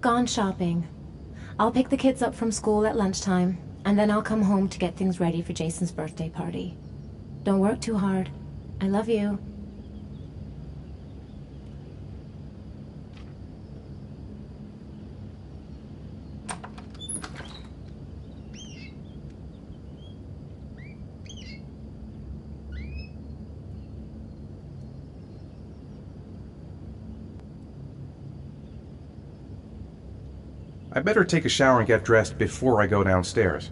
gone shopping. I'll pick the kids up from school at lunchtime, and then I'll come home to get things ready for Jason's birthday party. Don't work too hard. I love you. I better take a shower and get dressed before I go downstairs.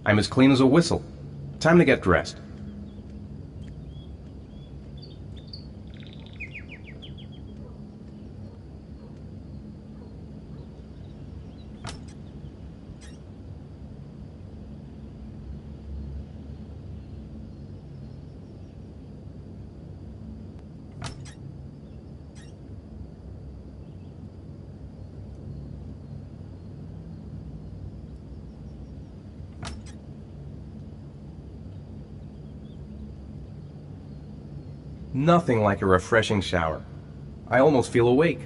I'm as clean as a whistle. Time to get dressed. Nothing like a refreshing shower. I almost feel awake.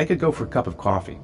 I could go for a cup of coffee.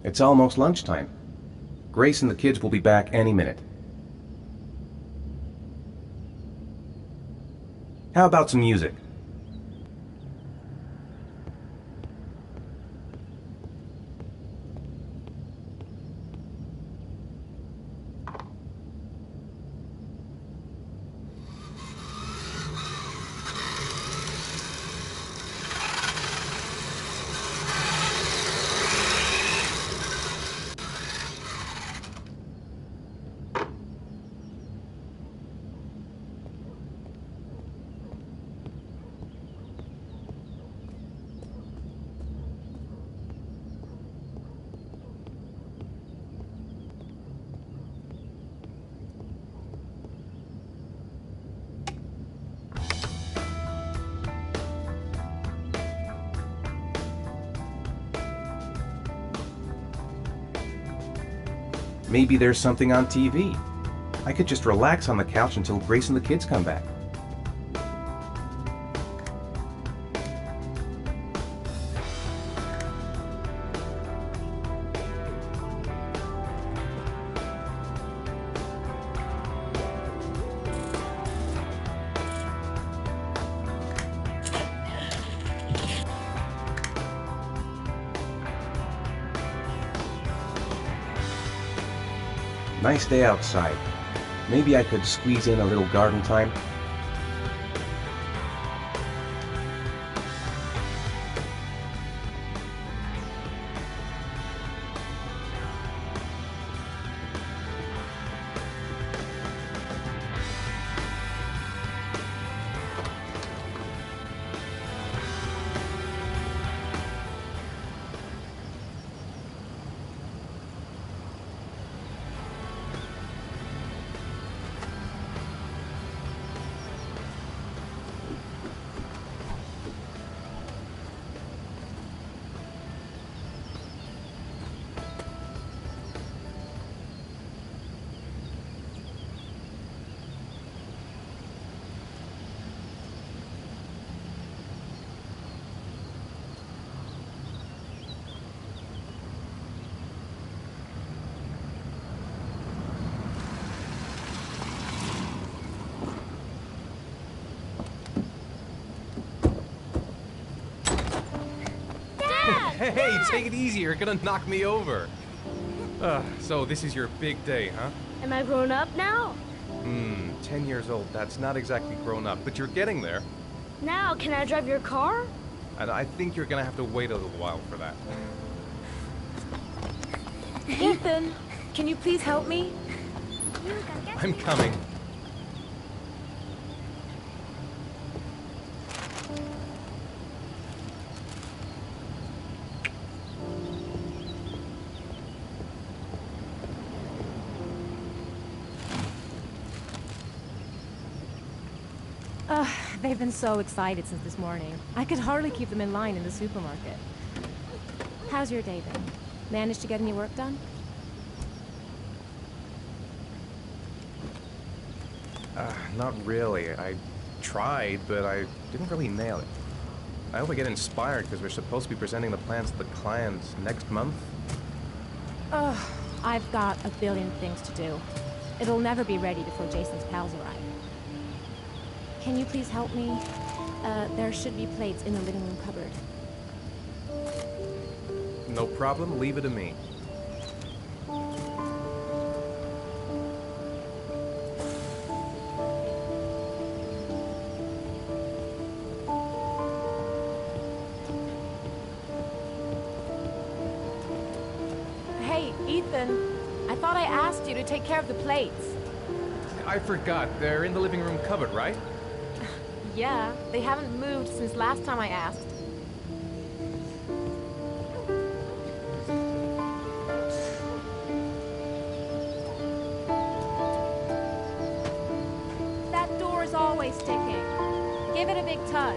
It's almost lunchtime. Grace and the kids will be back any minute. How about some music? Maybe there's something on TV. I could just relax on the couch until Grace and the kids come back. Nice day outside. Maybe I could squeeze in a little garden time. Hey, take it easy, you're gonna knock me over. So this is your big day, huh? Am I grown up now? 10 years old, that's not exactly grown up, but you're getting there. Now, can I drive your car? And I think you're gonna have to wait a little while for that. Ethan, can you please help me? I'm coming. They've been so excited since this morning. I could hardly keep them in line in the supermarket. How's your day been? Managed to get any work done? Not really. tried, but I didn't really nail it. I hope I get inspired because we're supposed to be presenting the plans to the clients next month. Ugh, I've got a billion things to do. It'll never be ready before Jason's pals arrive. Can you please help me? There should be plates in the living room cupboard. No problem, leave it to me. Hey, Ethan. I thought I asked you to take care of the plates. I forgot. They're in the living room cupboard, right? Yeah, they haven't moved since last time I asked. That door is always sticking. Give it a big tug.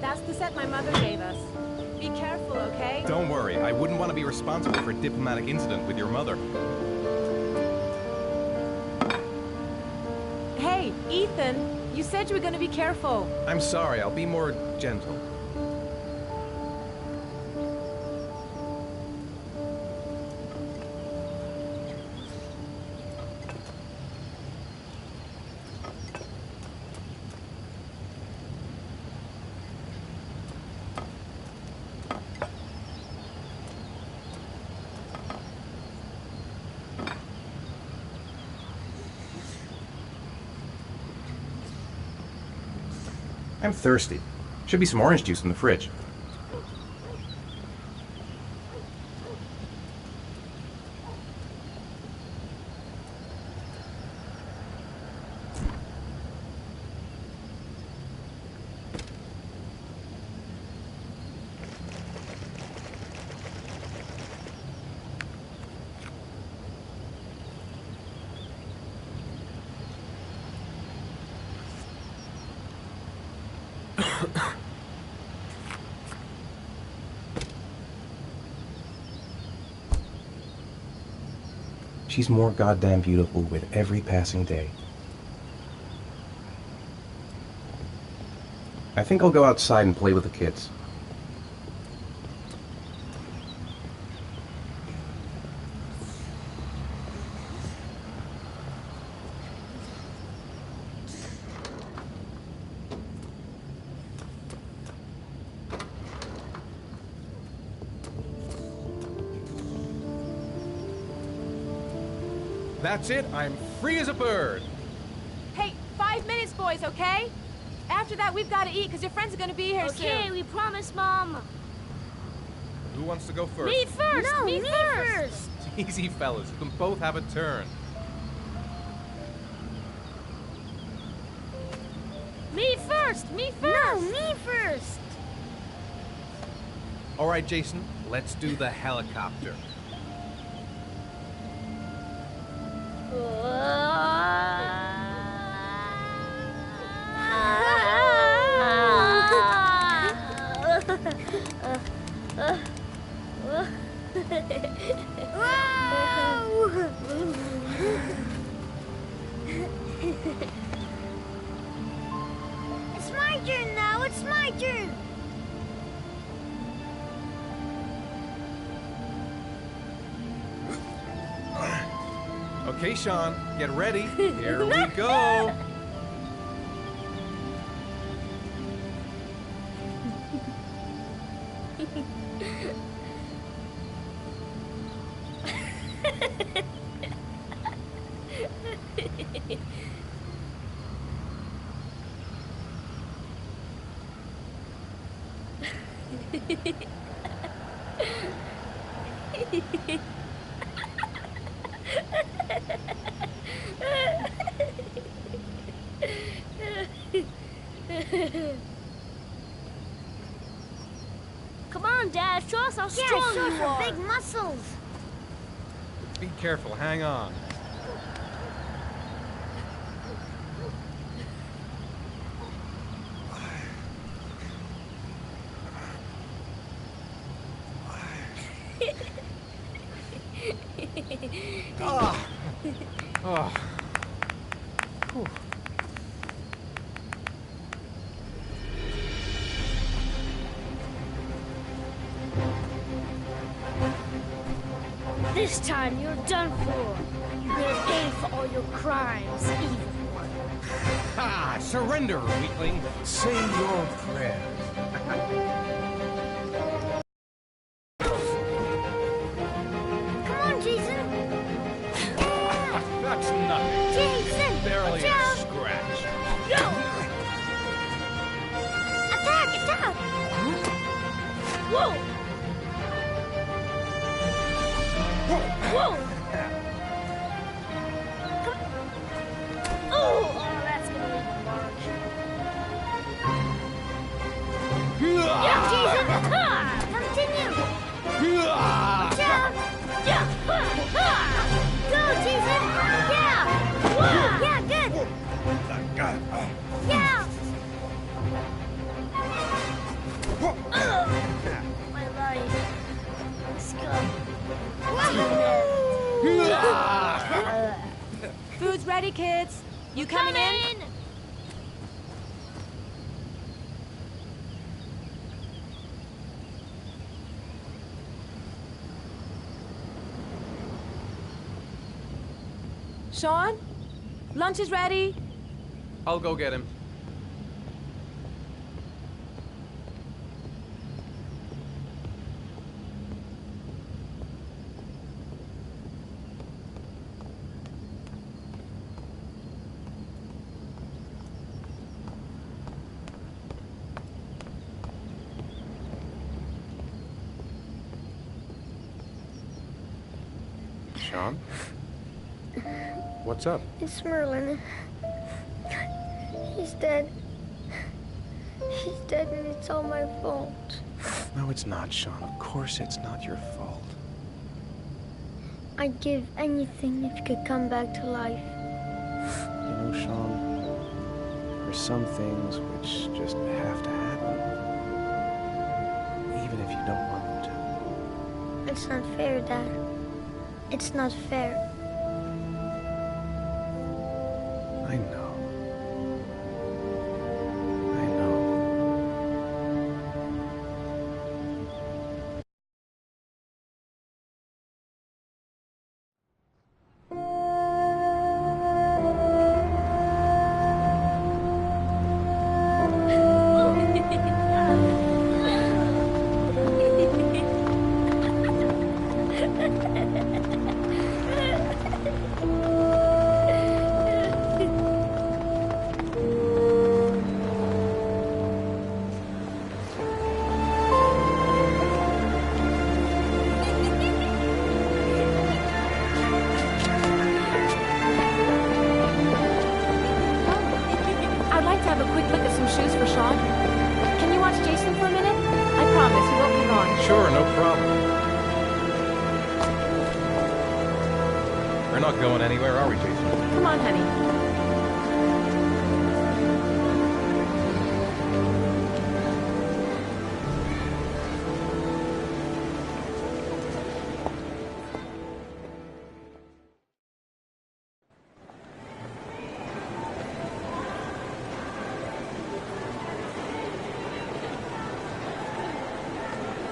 That's the set my mother gave us. Be careful, okay? Don't worry. I wouldn't want to be responsible for a diplomatic incident with your mother. Hey, Ethan, you said you were going to be careful. I'm sorry, I'll be more gentle. I'm thirsty. Should be some orange juice in the fridge. She's more goddamn beautiful with every passing day. I think I'll go outside and play with the kids. That's it. I'm free as a bird. Hey, 5 minutes, boys, okay? After that, we've got to eat, because your friends are going to be here soon. Okay, we promise, Mom. Who wants to go first? Me first! No, me me first! Easy, fellas. You can both have a turn. Me first! Me first! No, me first. All right, Jason. Let's do the helicopter. It's my turn now. It's my turn. Okay, Sean, get ready. Here we go. Come on, Dad, show us how strong Show you some are. big muscles. Be careful. Hang on. Oh. Whew. This time you're done for. You're gonna pay for all your crimes, evil one. Ha! Surrender, weakling. Say your prayers. Come on, Jason. That's nothing. Jason, Barely watch a out. scratch. Attack, attack. Whoa! Whoa! Oh, that's gonna leave a mark. Yeah, Jason! Ha! Continue. Ah! Watch out. Yeah! Ha! Ha! Go, Jason. Yeah. Wah! Yeah, good. Yeah. My life. Let's go. Food's ready, kids. You coming in? Sean? Lunch is ready. I'll go get him. Sean? What's up? It's Merlin. He's dead. He's dead and it's all my fault. No, it's not, Sean. Of course it's not your fault. I'd give anything if you could come back to life. You know, Sean, there's some things which just have to happen. Even if you don't want them to. It's not fair, Dad. It's not fair. I know. I know. I'd like to have a quick look at some shoes for Sean. Can you watch Jason for a minute? I promise, he won't be gone. Sure, no problem. We're not going anywhere, are we, Jason? Come on, honey.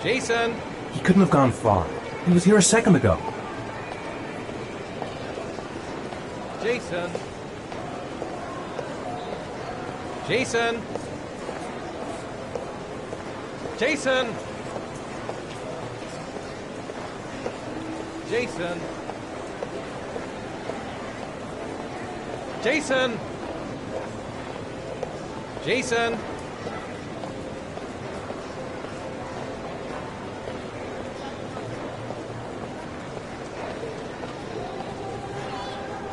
Jason! He couldn't have gone far. He was here a second ago. Jason! Jason! Jason! Jason! Jason! Jason!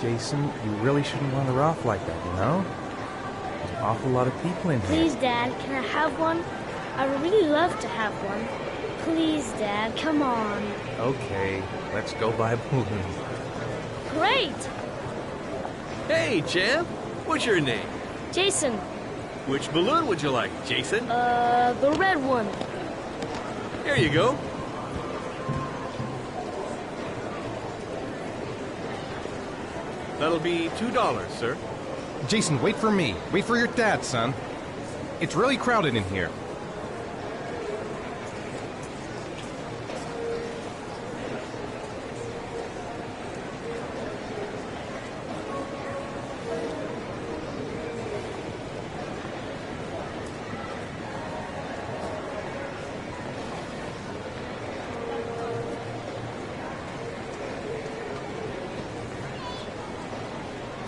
Jason, you really shouldn't wander off like that, you know? There's an awful lot of people in here. Please, Dad, can I have one? I would really love to have one. Please, Dad, come on. Okay, let's go buy balloons. Great! Hey, champ. What's your name? Jason, Which balloon would you like, Jason? the red one. Here you go. That'll be $2, sir. Jason, wait for me. Wait for your dad, son. It's really crowded in here.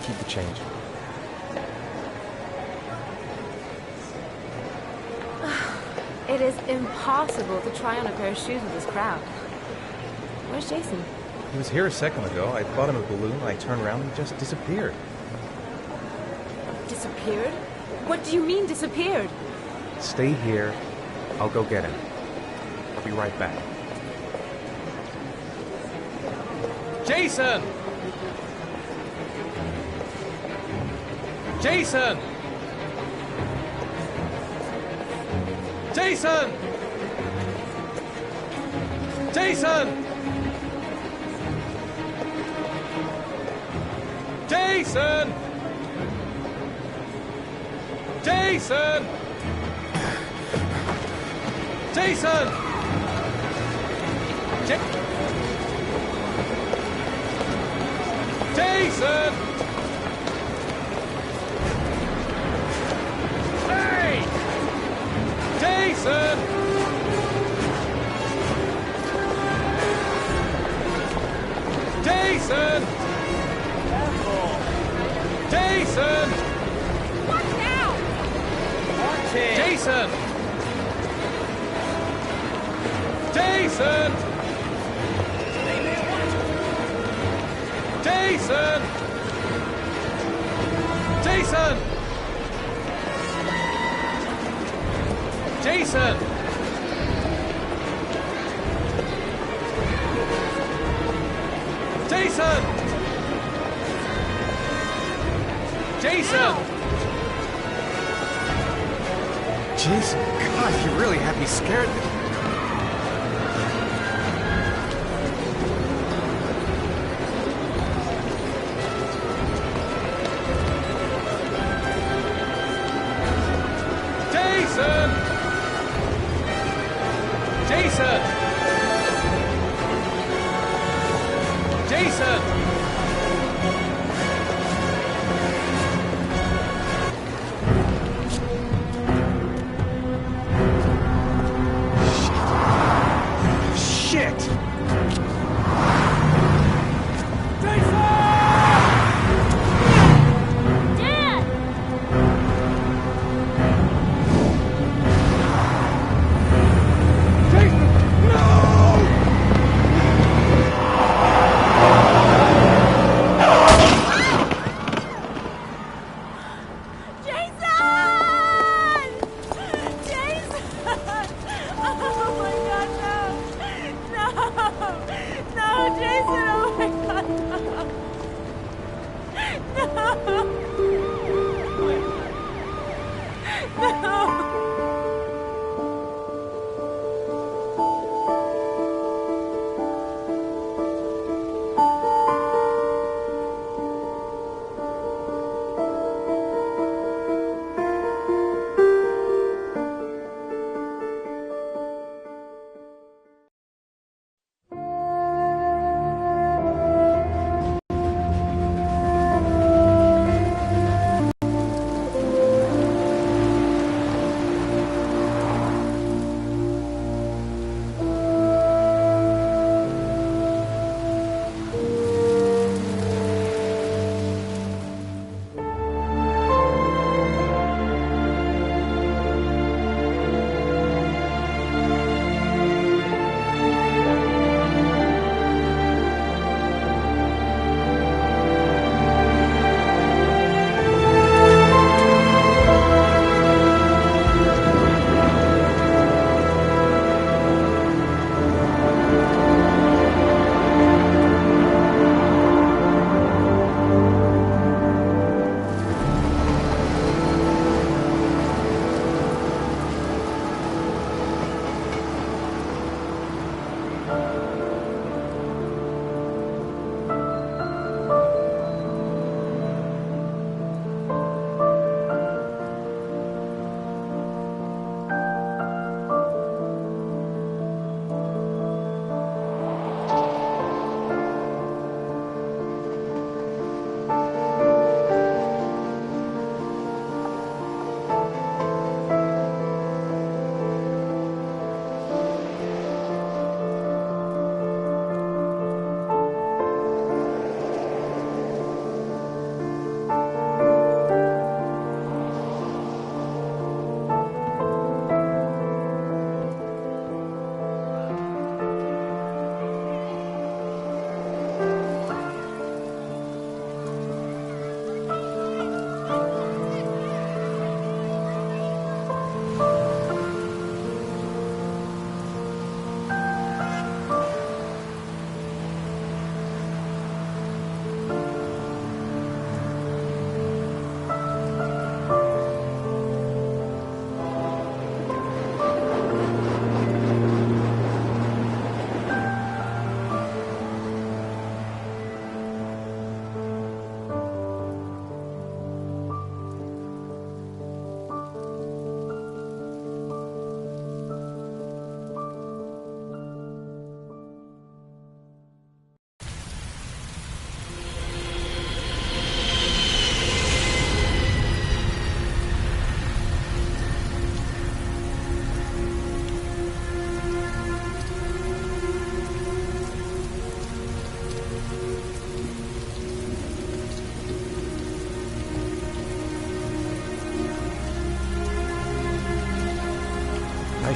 Keep the change. It is impossible to try on a pair of shoes with this crowd. Where's Jason? He was here a second ago. I bought him a balloon. I turned around and he just disappeared. Disappeared? What do you mean disappeared? Stay here. I'll go get him. I'll be right back. Jason! Jason! Jason! Jason! Jason! Jason! Jason! Jason! Hey! Jason! Jason! Jason! What now? Jason! Jason! Jason! Jason! Jason! Jason! Jason! Jason, God, you really had me scared. Jason! Jason! Jason!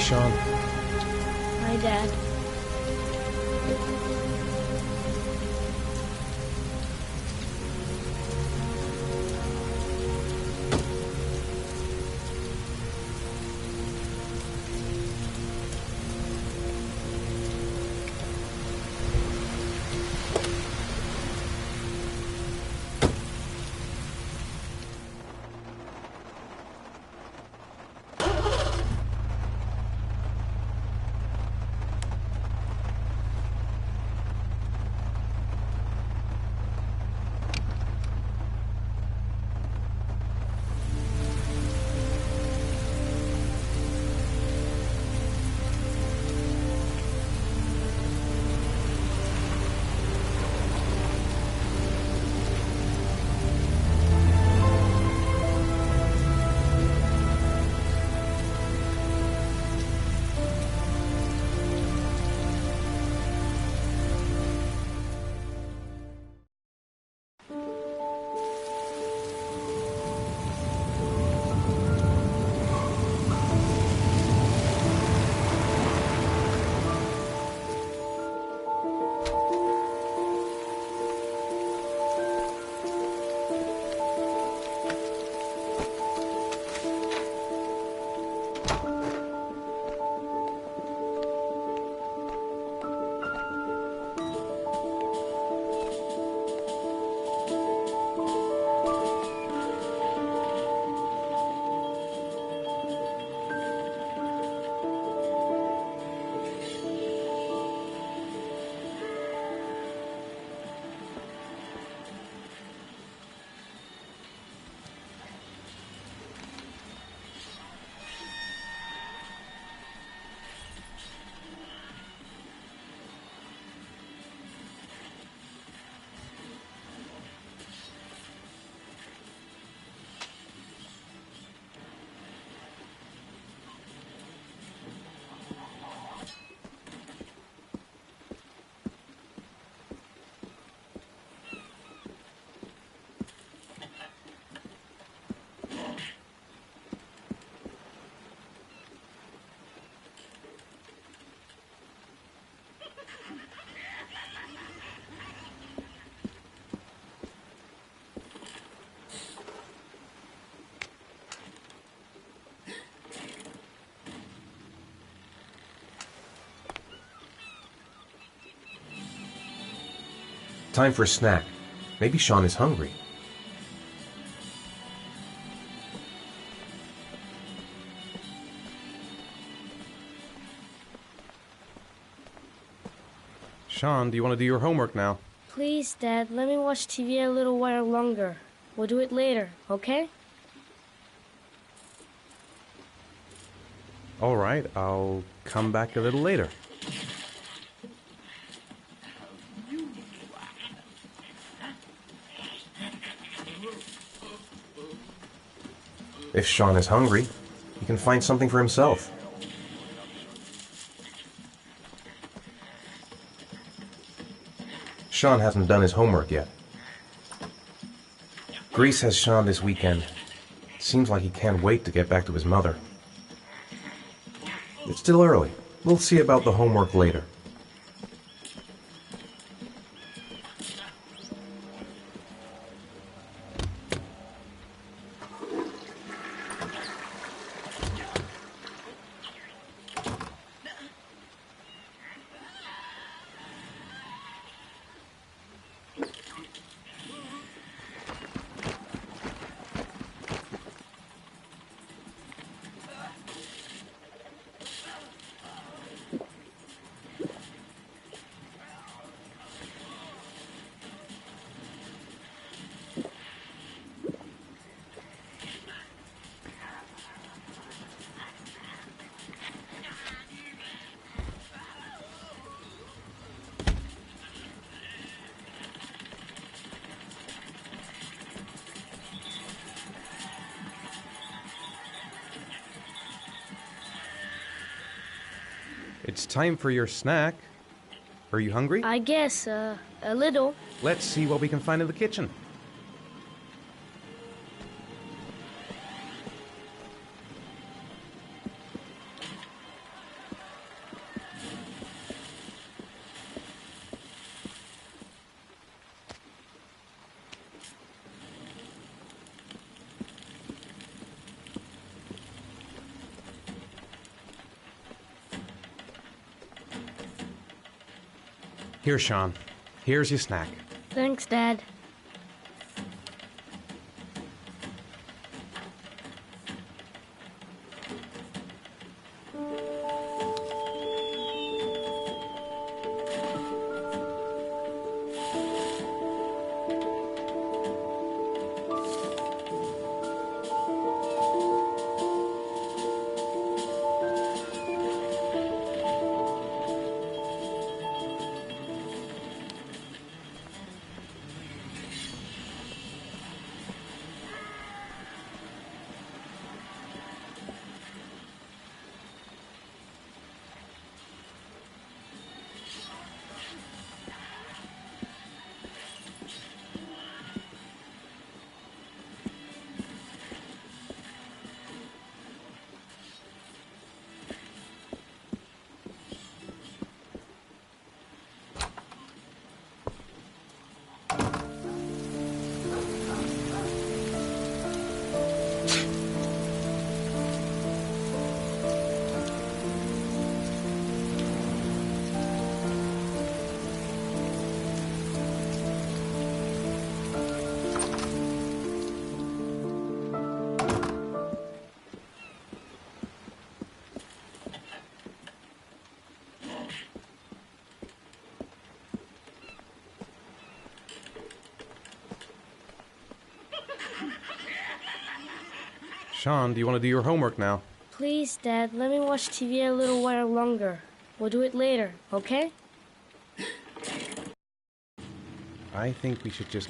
Sean. Bye, Dad. Time for a snack. Maybe Sean is hungry. Sean, do you want to do your homework now? Please, Dad, let me watch TV a little while longer. We'll do it later, okay? All right, I'll come back a little later. If Sean is hungry, he can find something for himself. Sean hasn't done his homework yet. Grease has Sean this weekend. Seems like he can't wait to get back to his mother. It's still early. We'll see about the homework later. It's time for your snack. Are you hungry? I guess, a little. Let's see what we can find in the kitchen. Here, Sean. Here's your snack. Thanks, Dad. Sean, do you want to do your homework now? Please, Dad, let me watch TV a little while longer. We'll do it later, okay? I think we should just...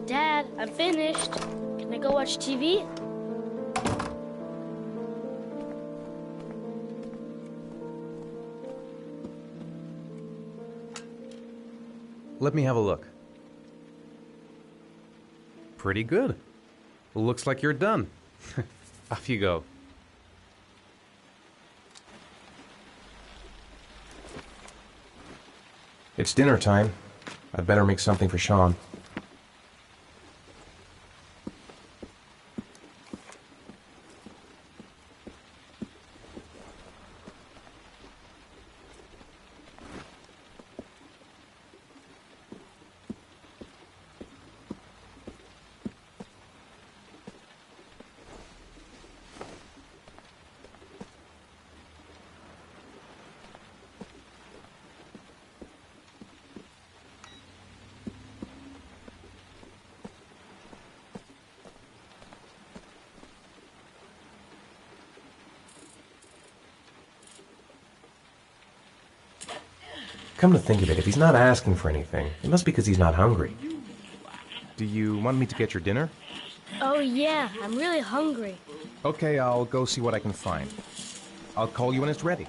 Dad, I'm finished. Can I go watch TV? Let me have a look. Pretty good. Looks like you're done. Off you go. It's dinner time. I'd better make something for Sean. Come to think of it, if he's not asking for anything, it must be because he's not hungry. Do you want me to get your dinner? Oh yeah, I'm really hungry. Okay, I'll go see what I can find. I'll call you when it's ready.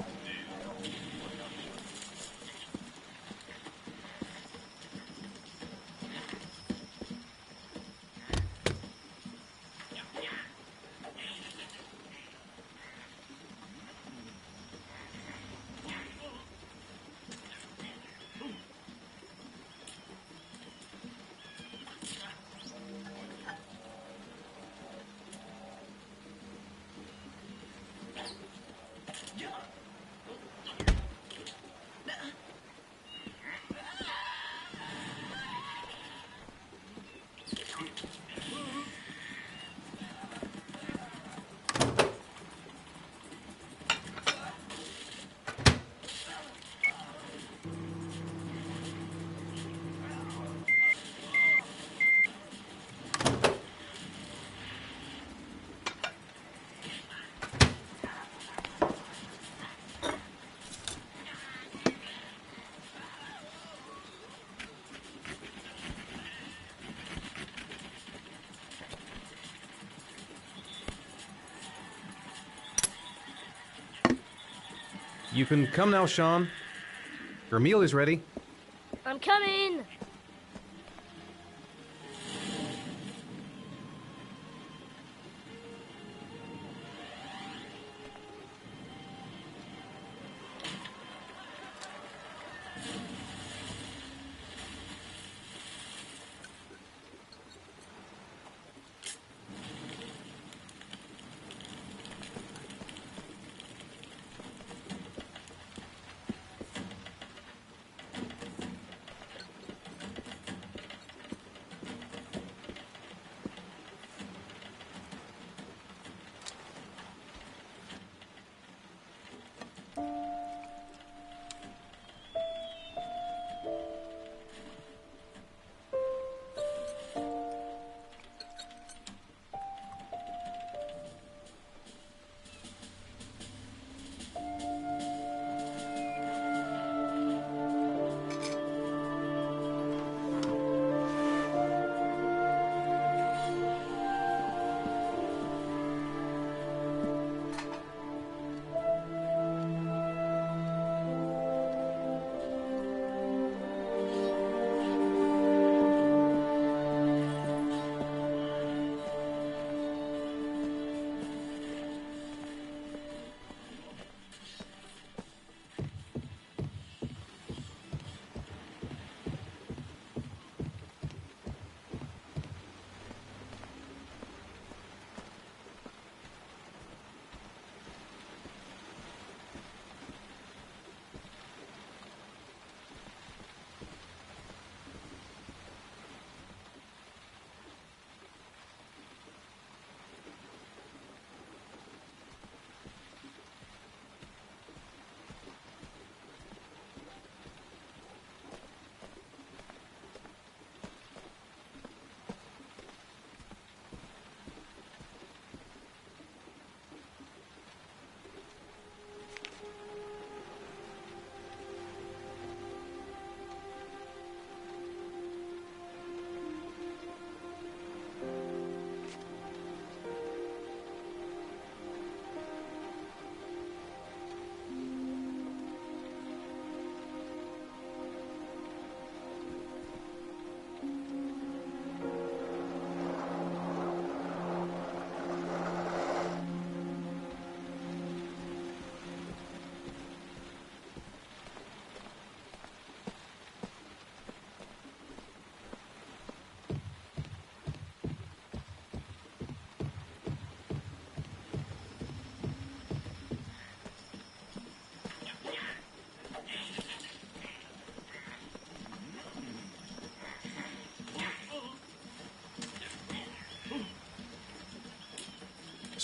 You can come now, Sean. Your meal is ready. I'm coming!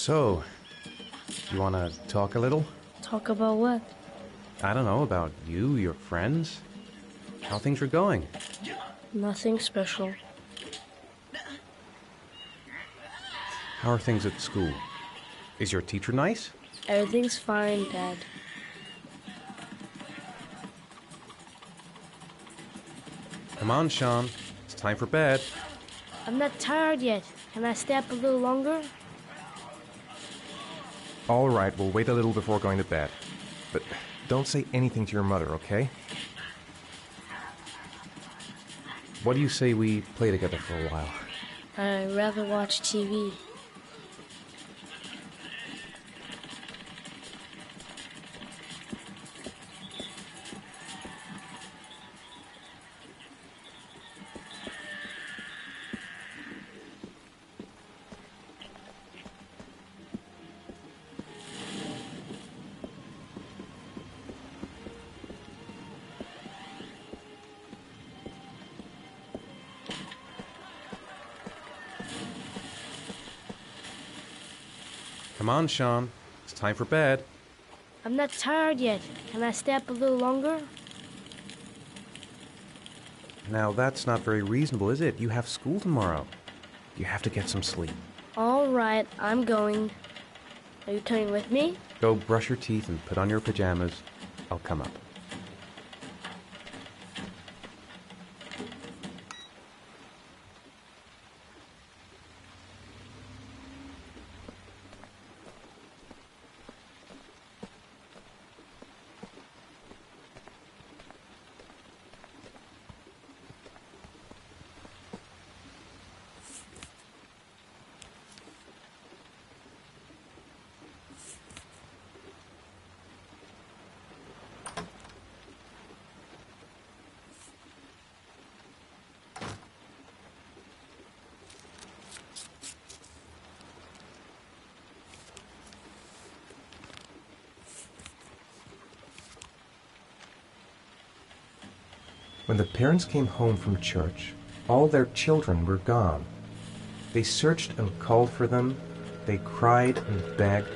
So, you want to talk a little? Talk about what? I don't know, about you, your friends, how things are going. Nothing special. How are things at school? Is your teacher nice? Everything's fine, Dad. Come on, Sean. It's time for bed. I'm not tired yet. Can I stay up a little longer? All right, we'll wait a little before going to bed. But don't say anything to your mother, okay? What do you say we play together for a while? I'd rather watch TV. Come on, Sean. It's time for bed. I'm not tired yet. Can I stay up a little longer? Now, that's not very reasonable, is it? You have school tomorrow. You have to get some sleep. All right, I'm going. Are you coming with me? Go brush your teeth and put on your pajamas. I'll come up. When the parents came home from church, all their children were gone. They searched and called for them, they cried and begged,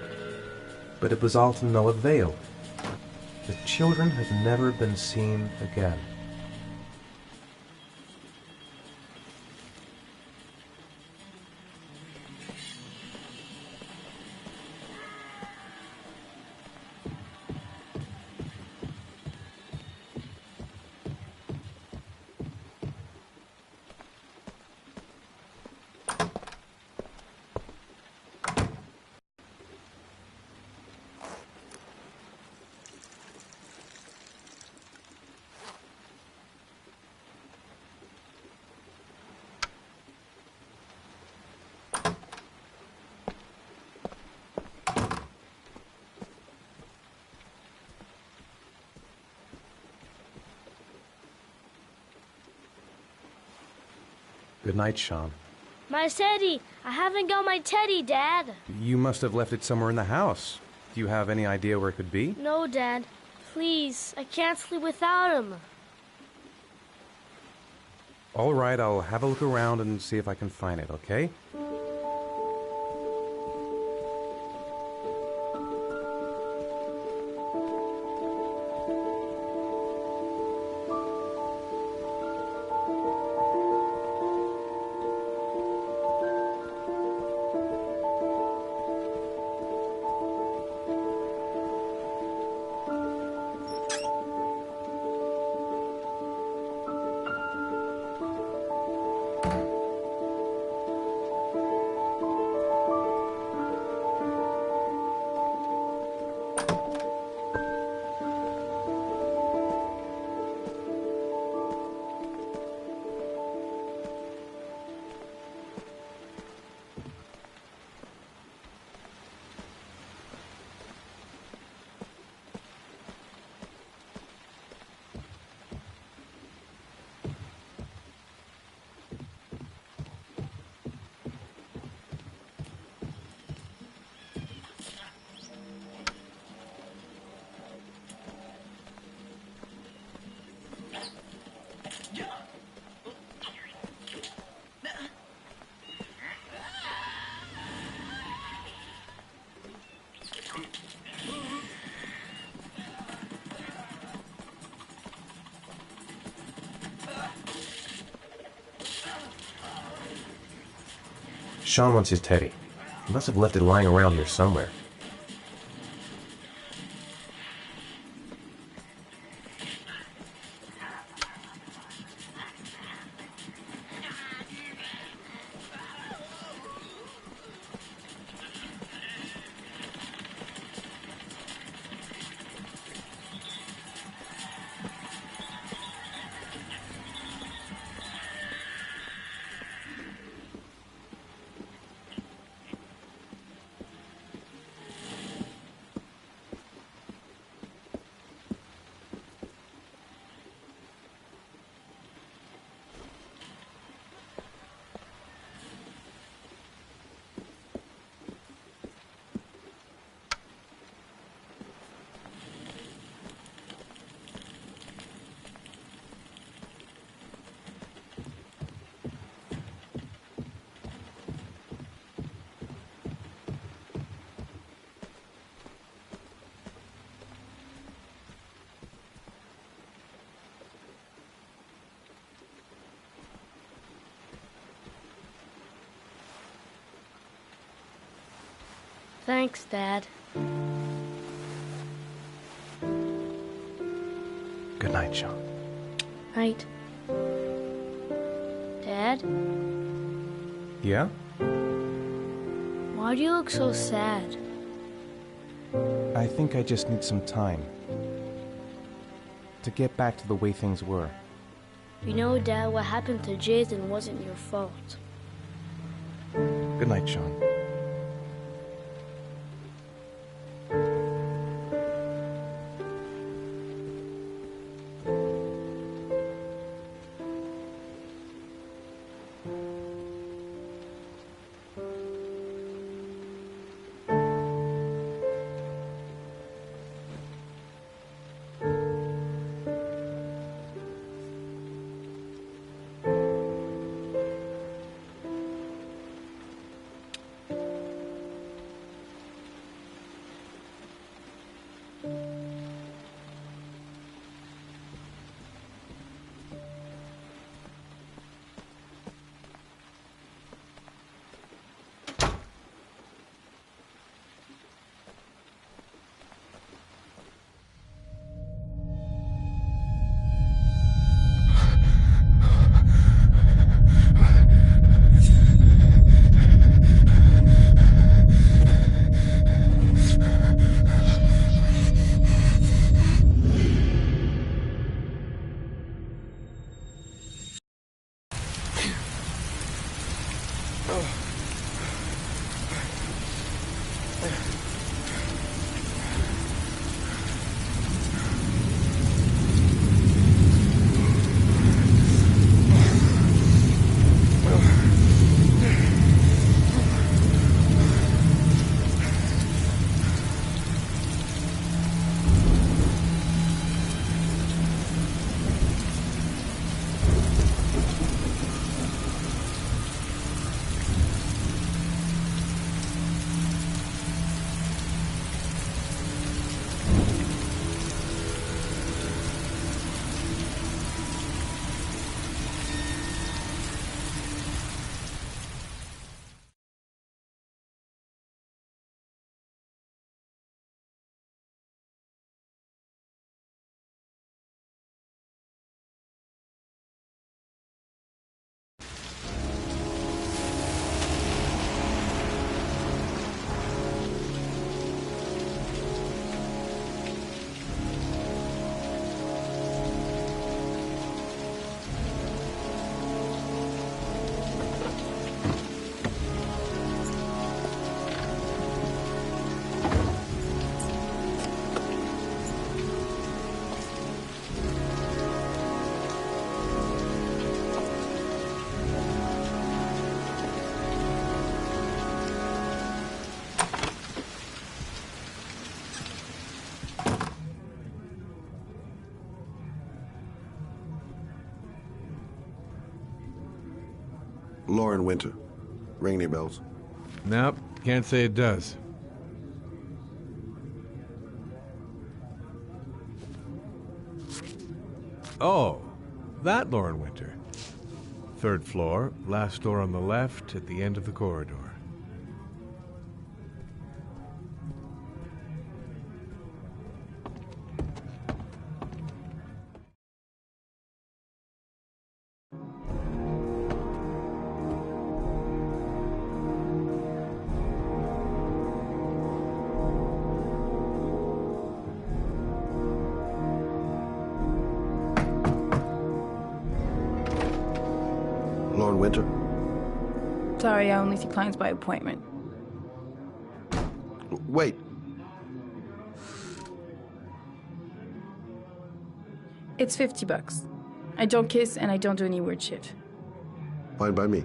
but it was all to no avail. The children have never been seen again. Good night, Sean. My teddy! I haven't got my teddy, Dad. You must have left it somewhere in the house. Do you have any idea where it could be? No, Dad. Please, I can't sleep without him. All right, I'll have a look around and see if I can find it, okay? Sean wants his teddy. He must have left it lying around here somewhere. Thanks, Dad. Good night, Sean. Night. Dad, Yeah? why do you look so sad? I think I just need some time to get back to the way things were. You know, Dad, what happened to Jason wasn't your fault. Good night, Sean. Lauren Winter. Ring any bells? Nope, can't say it does. Oh, that Lauren Winter. 3rd floor, last door on the left at the end of the corridor. Lauren Winter? Sorry, I only see clients by appointment. Wait. It's $50. I don't kiss and I don't do any weird shit. Fine by me.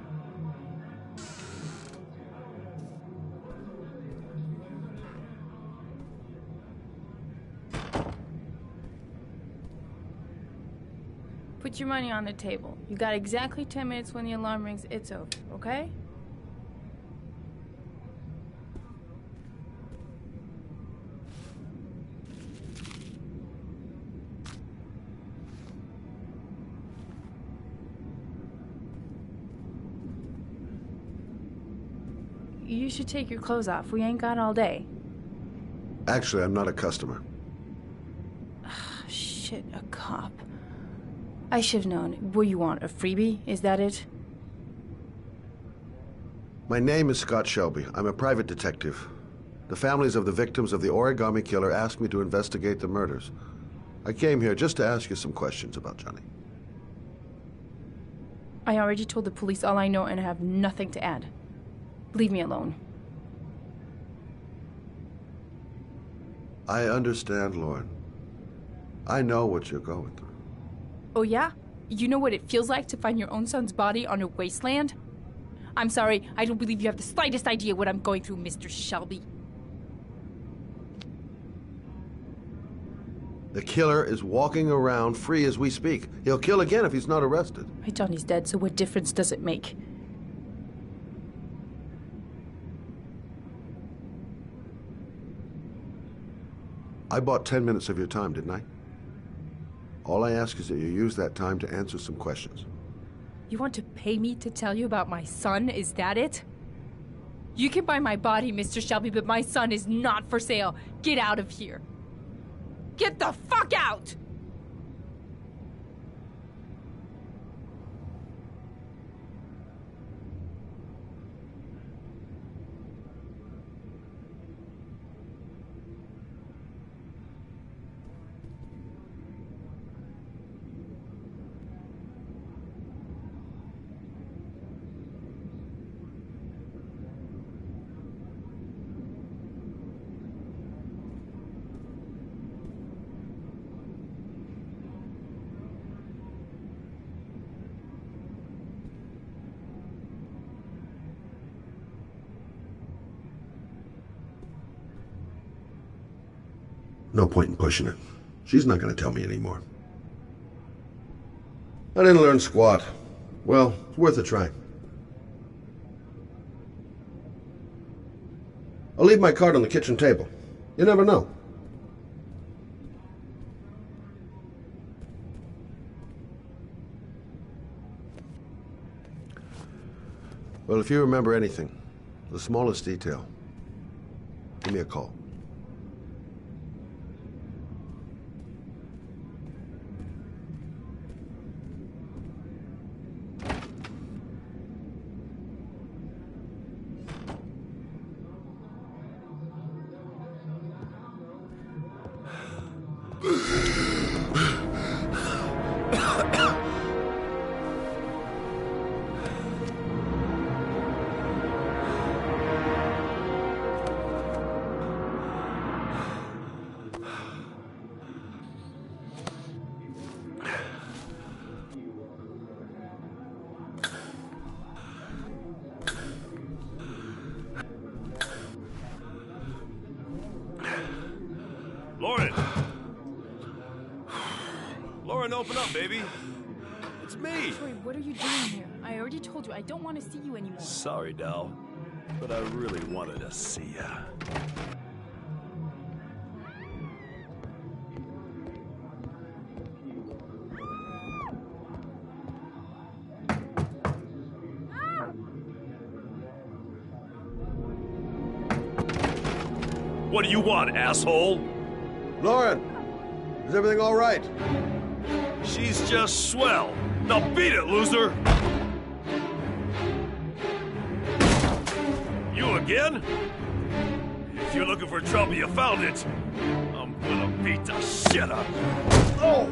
Put your money on the table. You got exactly 10 minutes. When the alarm rings, it's over, okay? You should take your clothes off. We ain't got all day. Actually, I'm not a customer. Shit, a cop. I should have known. What do you want, a freebie? Is that it? My name is Scott Shelby. I'm a private detective. The families of the victims of the Origami Killer asked me to investigate the murders. I came here just to ask you some questions about Johnny. I already told the police all I know and I have nothing to add. Leave me alone. I understand, Lauren. I know what you're going through. Oh yeah? You know what it feels like to find your own son's body on a wasteland? I'm sorry, I don't believe you have the slightest idea what I'm going through, Mr. Shelby. The killer is walking around free as we speak. He'll kill again if he's not arrested. My Johnny's dead, so what difference does it make? I bought 10 minutes of your time, didn't I? All I ask is that you use that time to answer some questions. You want to pay me to tell you about my son? Is that it? You can buy my body, Mr. Shelby, but my son is not for sale. Get out of here. Get the fuck out! No point in pushing it. She's not going to tell me anymore. I didn't learn squat. Well, it's worth a try. I'll leave my card on the kitchen table. You never know. Well, if you remember anything, the smallest detail, give me a call. Lauren! Lauren, open up, baby. It's me. Troy, what are you doing here? I already told you I don't want to see you anymore. Sorry, Dal, but I really wanted to see ya. What do you want, asshole? Lauren, is everything all right? She's just swell. Now beat it, loser! You again? If you're looking for trouble, you found it. I'm gonna beat the shit out of you. Oh!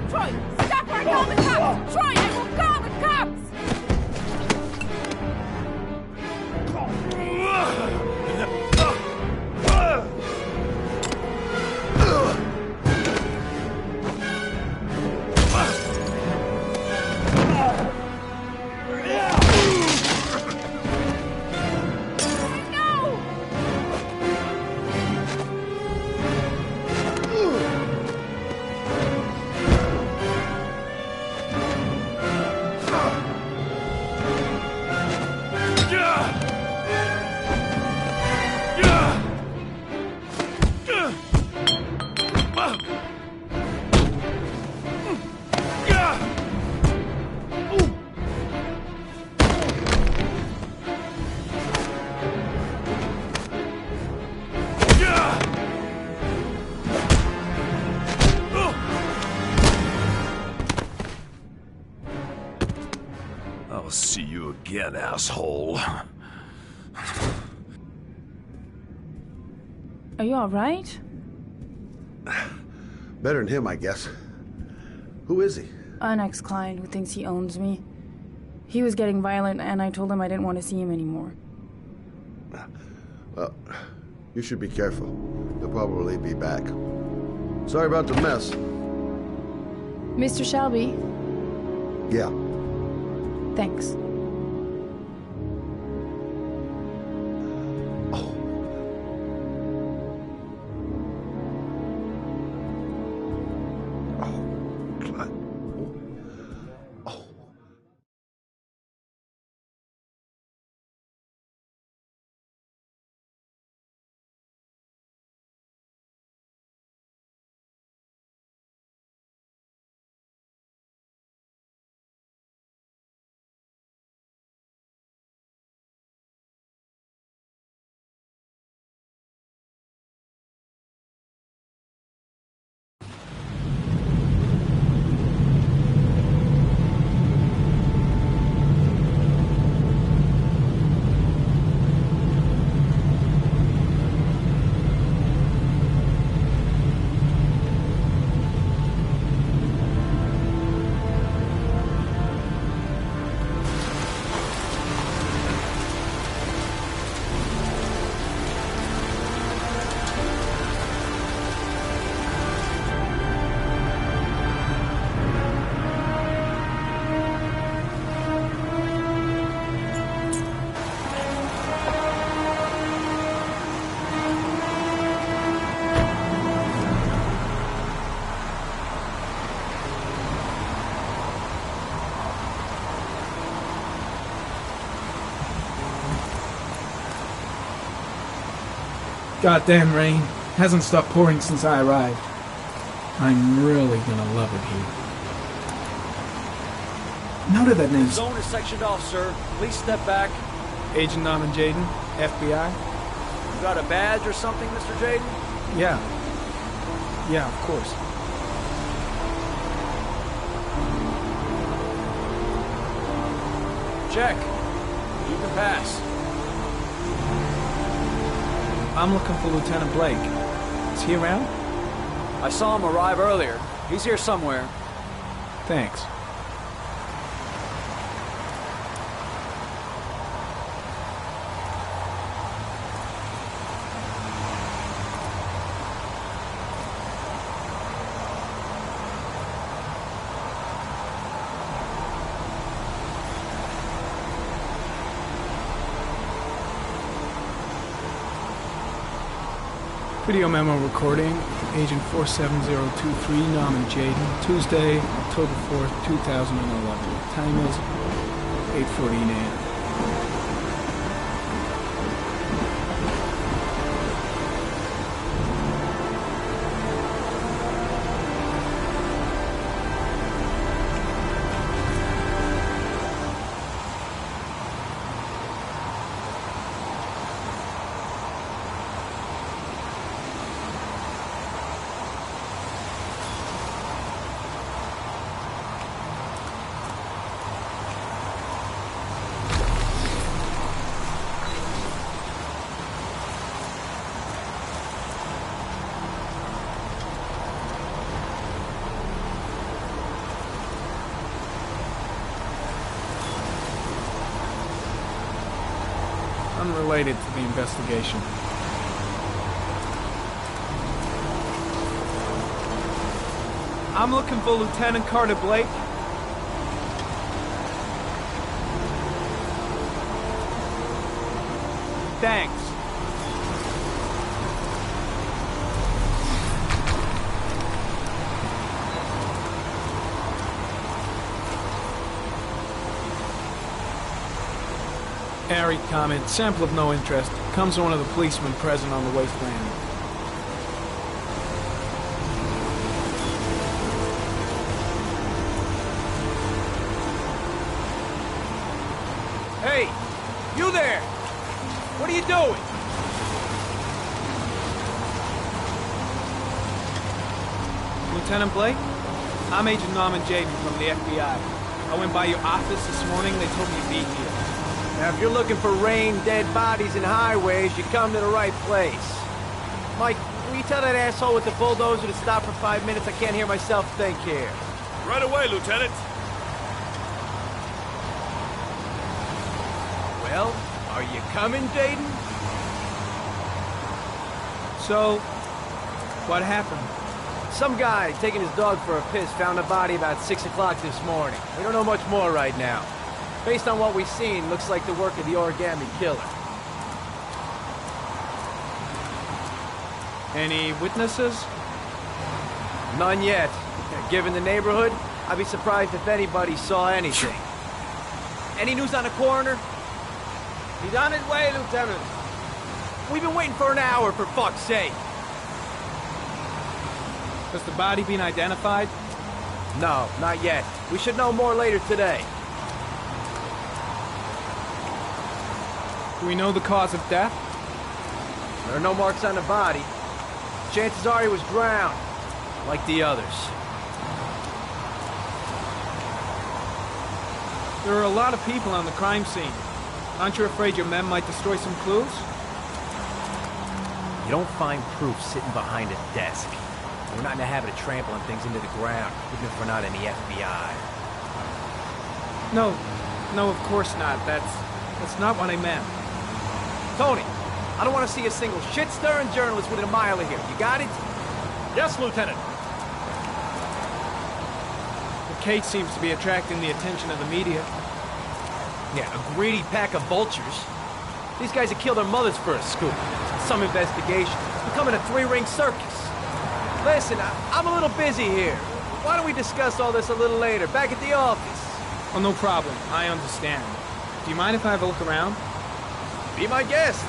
Troy, stop or I call the cops! Troy, I will call the cops! I'll see you again, asshole. Are you alright? Better than him, I guess. Who is he? An ex-client who thinks he owns me. He was getting violent and I told him I didn't want to see him anymore. Well, you should be careful. He'll probably be back. Sorry about the mess. Mr. Shelby, Yeah. thanks. Goddamn rain. Hasn't stopped pouring since I arrived. I'm really gonna love it here. Noted that name's... Zone is sectioned off, sir. Please step back. Agent Norman Jaden, FBI? You got a badge or something, Mr. Jaden? Yeah. Yeah, of course. Check. You can pass. I'm looking for Lieutenant Blake. Is he around? I saw him arrive earlier. He's here somewhere. Thanks. Video memo recording, Agent 47023, Norman Jaden, Tuesday, October 4th, 2011. Time is 8:14 a.m. Unrelated to the investigation. I'm looking for Lieutenant Carter Blake. Thanks. Harry comment, sample of no interest. Comes from one of the policemen present on the wasteland. Hey, you there! What are you doing? Lieutenant Blake? I'm Agent Norman Jaden from the FBI. I went by your office this morning, they told me to be here. Now, if you're looking for rain, dead bodies, and highways, you come to the right place. Mike, will you tell that asshole with the bulldozer to stop for 5 minutes? I can't hear myself think here. Right away, Lieutenant. Well, are you coming, Jaden? So, what happened? Some guy taking his dog for a piss found a body about 6 o'clock this morning. We don't know much more right now. Based on what we've seen, looks like the work of the Origami Killer. Any witnesses? None yet. Given the neighborhood, I'd be surprised if anybody saw anything. Any news on the coroner? He's on his way, Lieutenant. We've been waiting for an hour, for fuck's sake. Has the body been identified? No, not yet. We should know more later today. Do we know the cause of death? There are no marks on the body. Chances are he was drowned, like the others. There are a lot of people on the crime scene. Aren't you afraid your men might destroy some clues? You don't find proof sitting behind a desk. We're not in the habit of trampling things into the ground, even if we're not in the FBI. No, of course not. That's not what I meant. Tony, I don't want to see a single shit-stirring journalist within a mile of here. You got it? Yes, Lieutenant. The Kate seems to be attracting the attention of the media. Yeah, a greedy pack of vultures. These guys have killed their mothers for a scoop. Some investigation. Becoming a three-ring circus. Listen, I'm a little busy here. Why don't we discuss all this a little later, back at the office? Oh, no problem. I understand. Do you mind if I have a look around? Be my guest.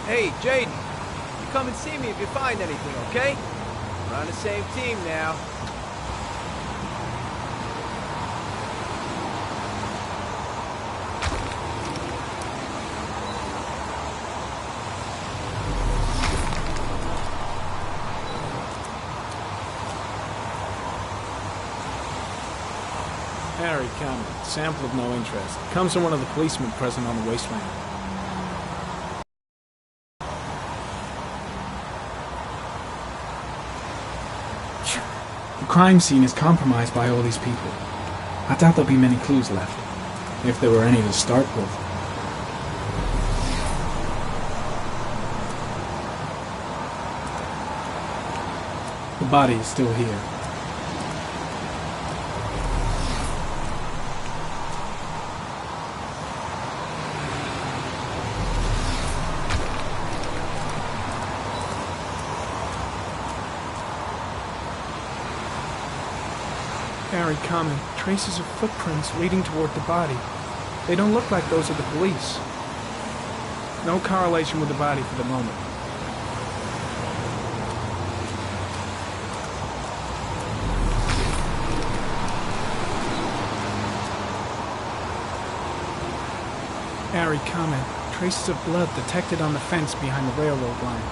Hey, Jaden, you come and see me if you find anything, okay? We're on the same team now. Harry comment, sample of no interest. Comes from one of the policemen present on the wasteland. The crime scene is compromised by all these people. I doubt there'll be many clues left, if there were any to start with. The body is still here. Harry, comment. Traces of footprints leading toward the body. They don't look like those of the police. No correlation with the body for the moment. Harry, comment. Traces of blood detected on the fence behind the railroad line.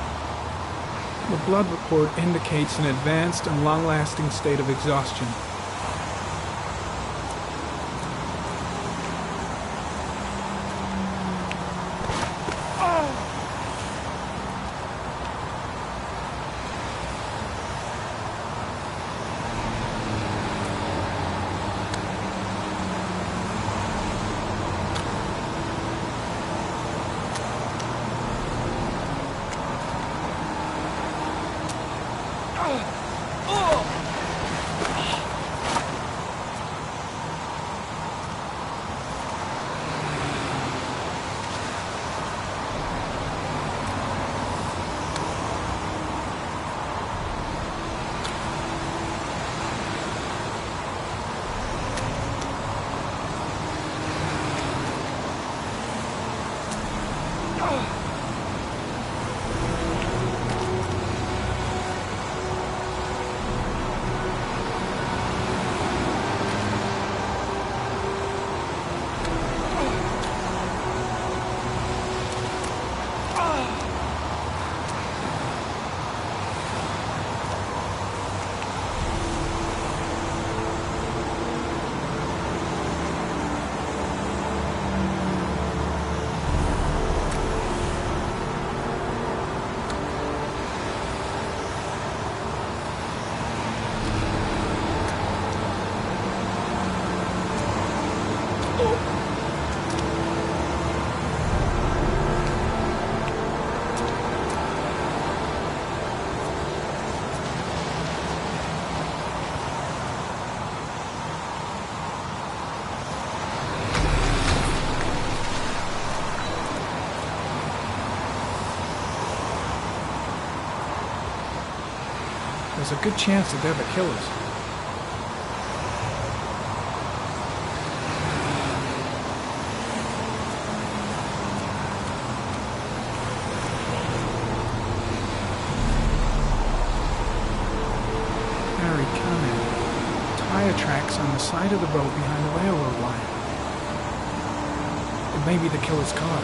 The blood report indicates an advanced and long-lasting state of exhaustion. There's a good chance that they're the killers. Harry, comment. Tire tracks on the side of the road behind the railroad line. It may be the killer's car.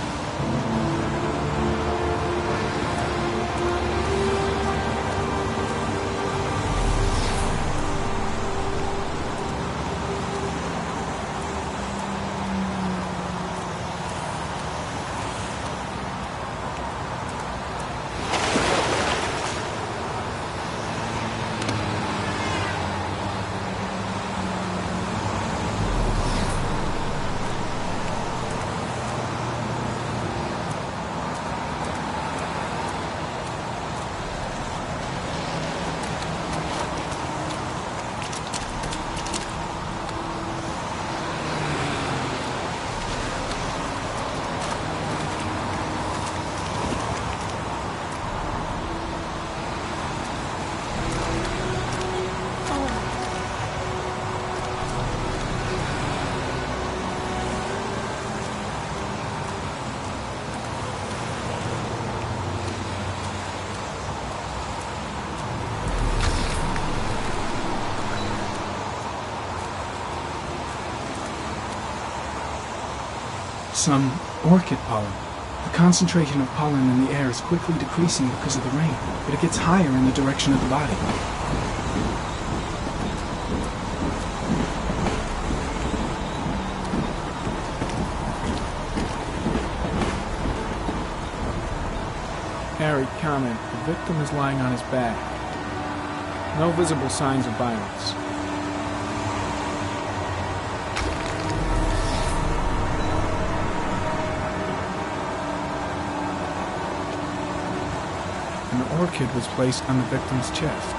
Some orchid pollen. The concentration of pollen in the air is quickly decreasing because of the rain, but it gets higher in the direction of the body. Harry, comment. The victim is lying on his back. No visible signs of violence. An orchid was placed on the victim's chest.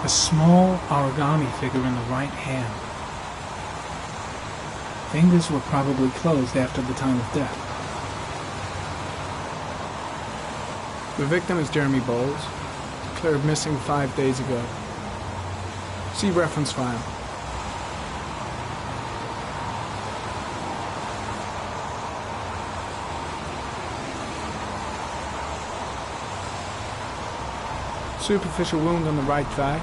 A small origami figure in the right hand. Fingers were probably closed after the time of death. The victim is Jeremy Bowles, declared missing 5 days ago. See reference file. Superficial wound on the right thigh.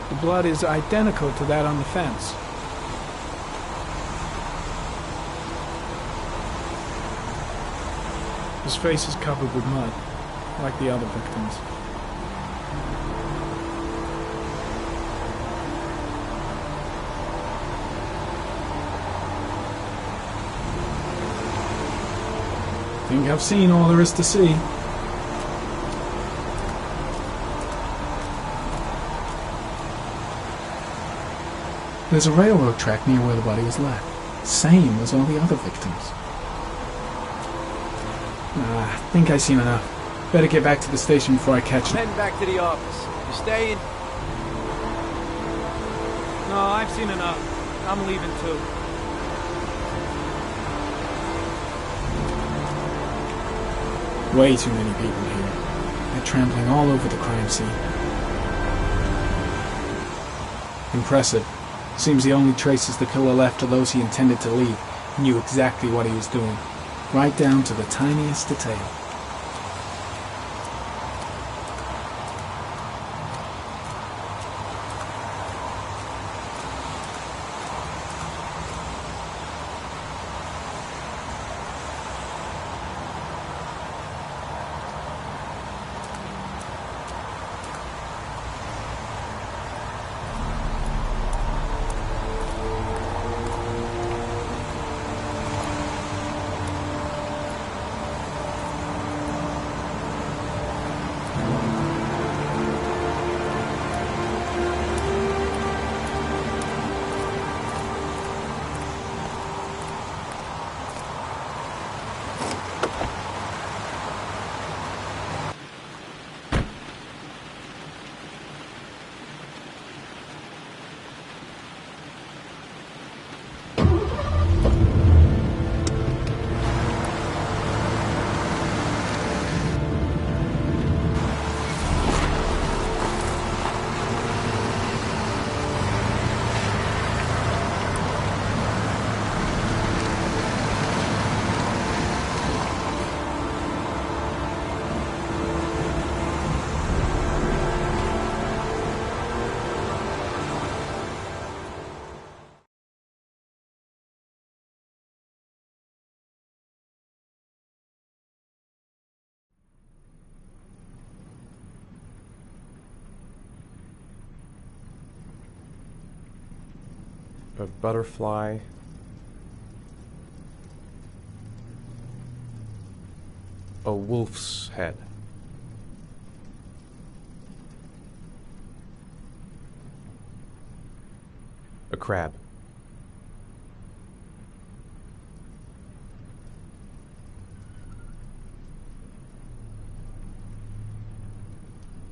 The blood is identical to that on the fence. His face is covered with mud, like the other victims. Think I've seen all there is to see. There's a railroad track near where the body was left. Same as all the other victims. I think I've seen enough. Better get back to the station before I catch I'm them. heading back to the office. You staying? No, I've seen enough. I'm leaving too. Way too many people here. They're trampling all over the crime scene. Impressive. Seems the only traces the killer left are those he intended to leave. He knew exactly what he was doing. Right down to the tiniest detail. A butterfly. A wolf's head. A crab.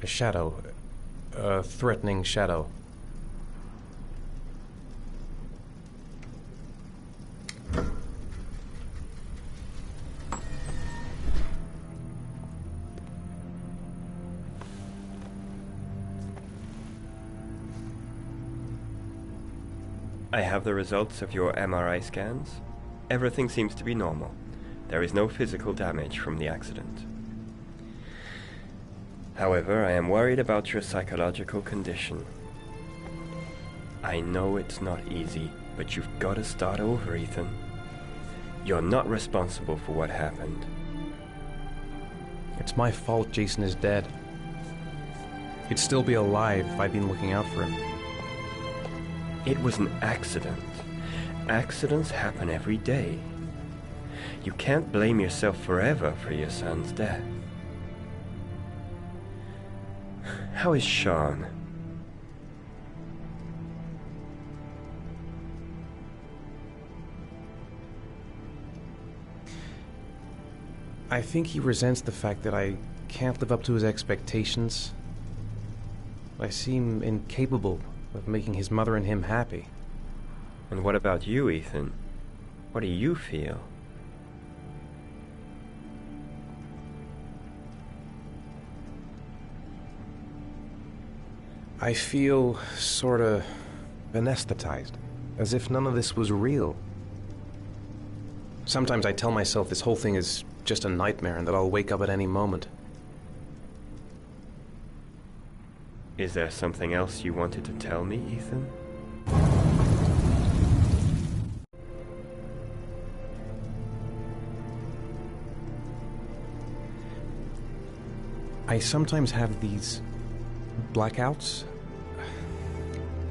A shadow. A threatening shadow. I have the results of your MRI scans. Everything seems to be normal. There is no physical damage from the accident. However, I am worried about your psychological condition. I know it's not easy, but you've got to start over, Ethan. You're not responsible for what happened. It's my fault Jason is dead. He'd still be alive if I'd been looking out for him. It was an accident. Accidents happen every day. You can't blame yourself forever for your son's death. How is Sean? I think he resents the fact that I can't live up to his expectations. I seem incapable of making his mother and him happy. And what about you, Ethan? What do you feel? I feel sorta anesthetized, as if none of this was real. Sometimes I tell myself this whole thing is just a nightmare and that I'll wake up at any moment. Is there something else you wanted to tell me, Ethan? I sometimes have these blackouts.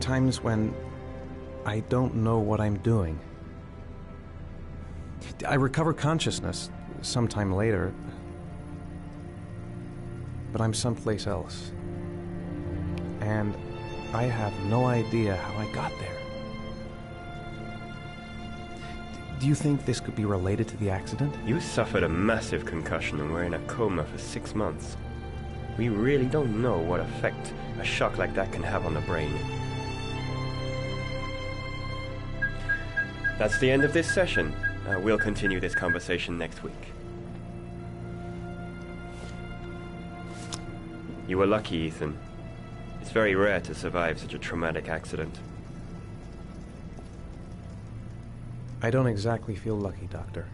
Times when I don't know what I'm doing. I recover consciousness sometime later, but I'm someplace else. And I have no idea how I got there. Do you think this could be related to the accident? You suffered a massive concussion and were in a coma for 6 months. We really don't know what effect a shock like that can have on the brain. That's the end of this session. We'll continue this conversation next week. You were lucky, Ethan. It's very rare to survive such a traumatic accident. I don't exactly feel lucky, Doctor.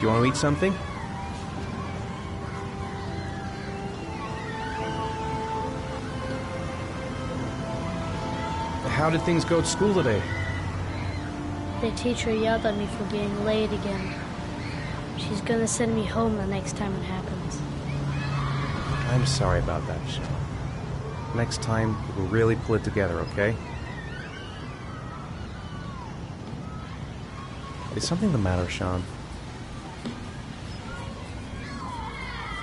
You want to eat something? How did things go at school today? The teacher yelled at me for being late again. She's gonna send me home the next time it happens. I'm sorry about that, Sean. Next time, we'll really pull it together, okay? Is something the matter, Sean?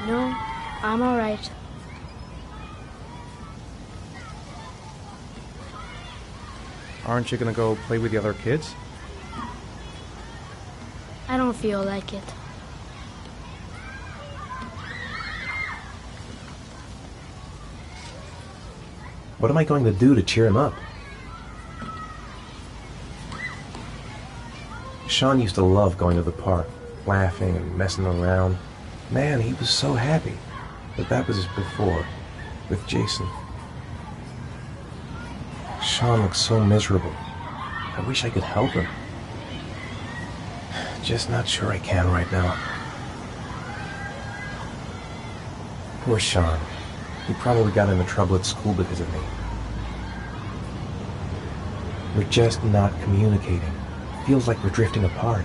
No, I'm alright. Aren't you gonna go play with the other kids? I don't feel like it. What am I going to do to cheer him up? Sean used to love going to the park, laughing and messing around. Man, he was so happy. But that was before, with Jason. Sean looks so miserable. I wish I could help him. Just not sure I can right now. Poor Sean. He probably got into trouble at school because of me. We're just not communicating. Feels like we're drifting apart.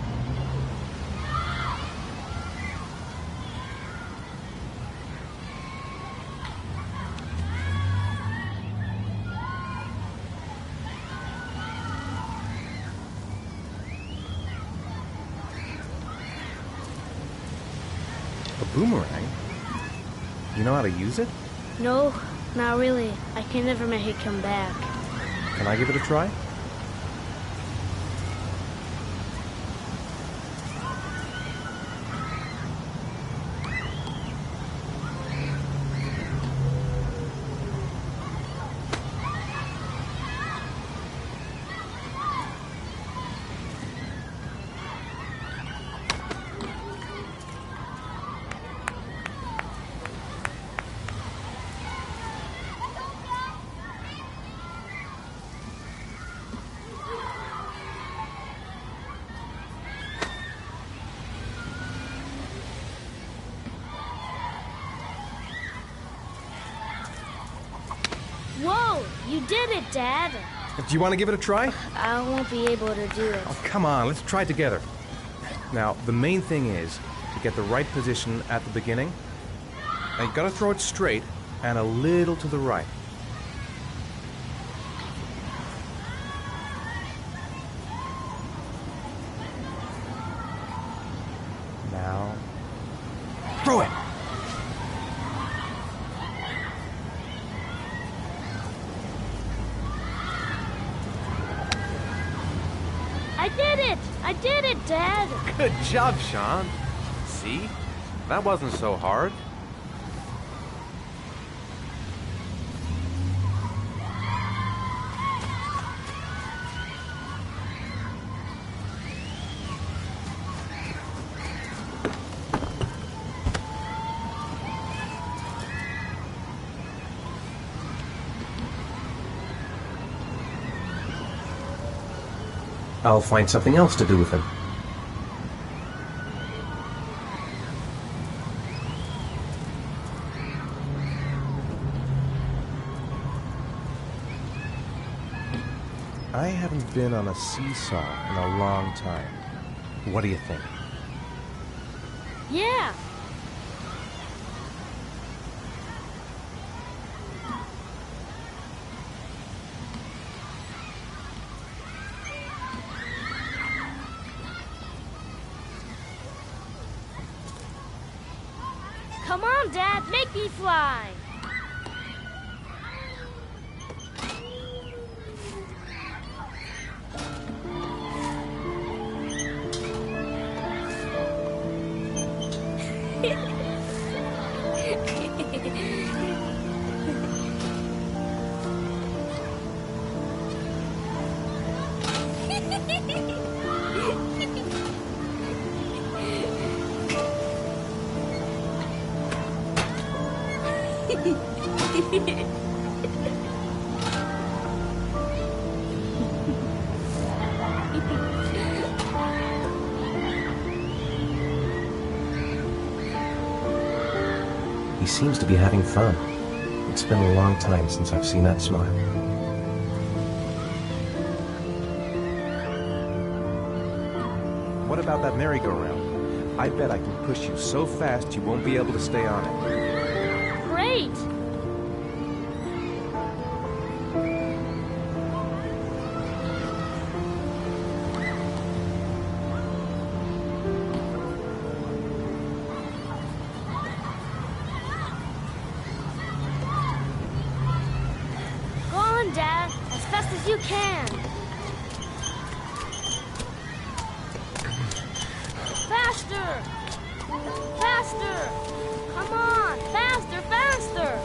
A boomerang? You know how to use it? No, not really. I can never make it come back. Can I give it a try? Whoa! You did it, Dad! Do you want to give it a try? I won't be able to do it. Oh, come on, let's try it together. Now, the main thing is to get the right position at the beginning. Now, you gotta throw it straight and a little to the right. Now, throw it! I did it! I did it, Dad! Good job, Sean. See? That wasn't so hard. I'll find something else to do with him. I haven't been on a seesaw in a long time. What do you think? Yeah! Come on, Dad, make me fly! He seems to be having fun. It's been a long time since I've seen that smile. What about that merry-go-round? I bet I can push you so fast you won't be able to stay on it. Great! Go on, Dad, as fast as you can. Faster! Faster! Come on! Faster, faster!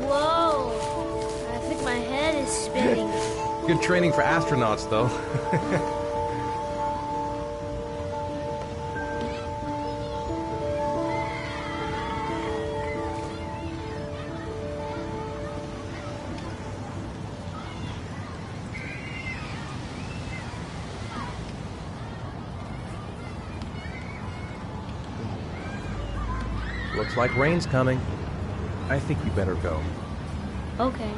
Whoa! I think my head is spinning. Good training for astronauts, though. Looks like rain's coming. I think we better go. Okay.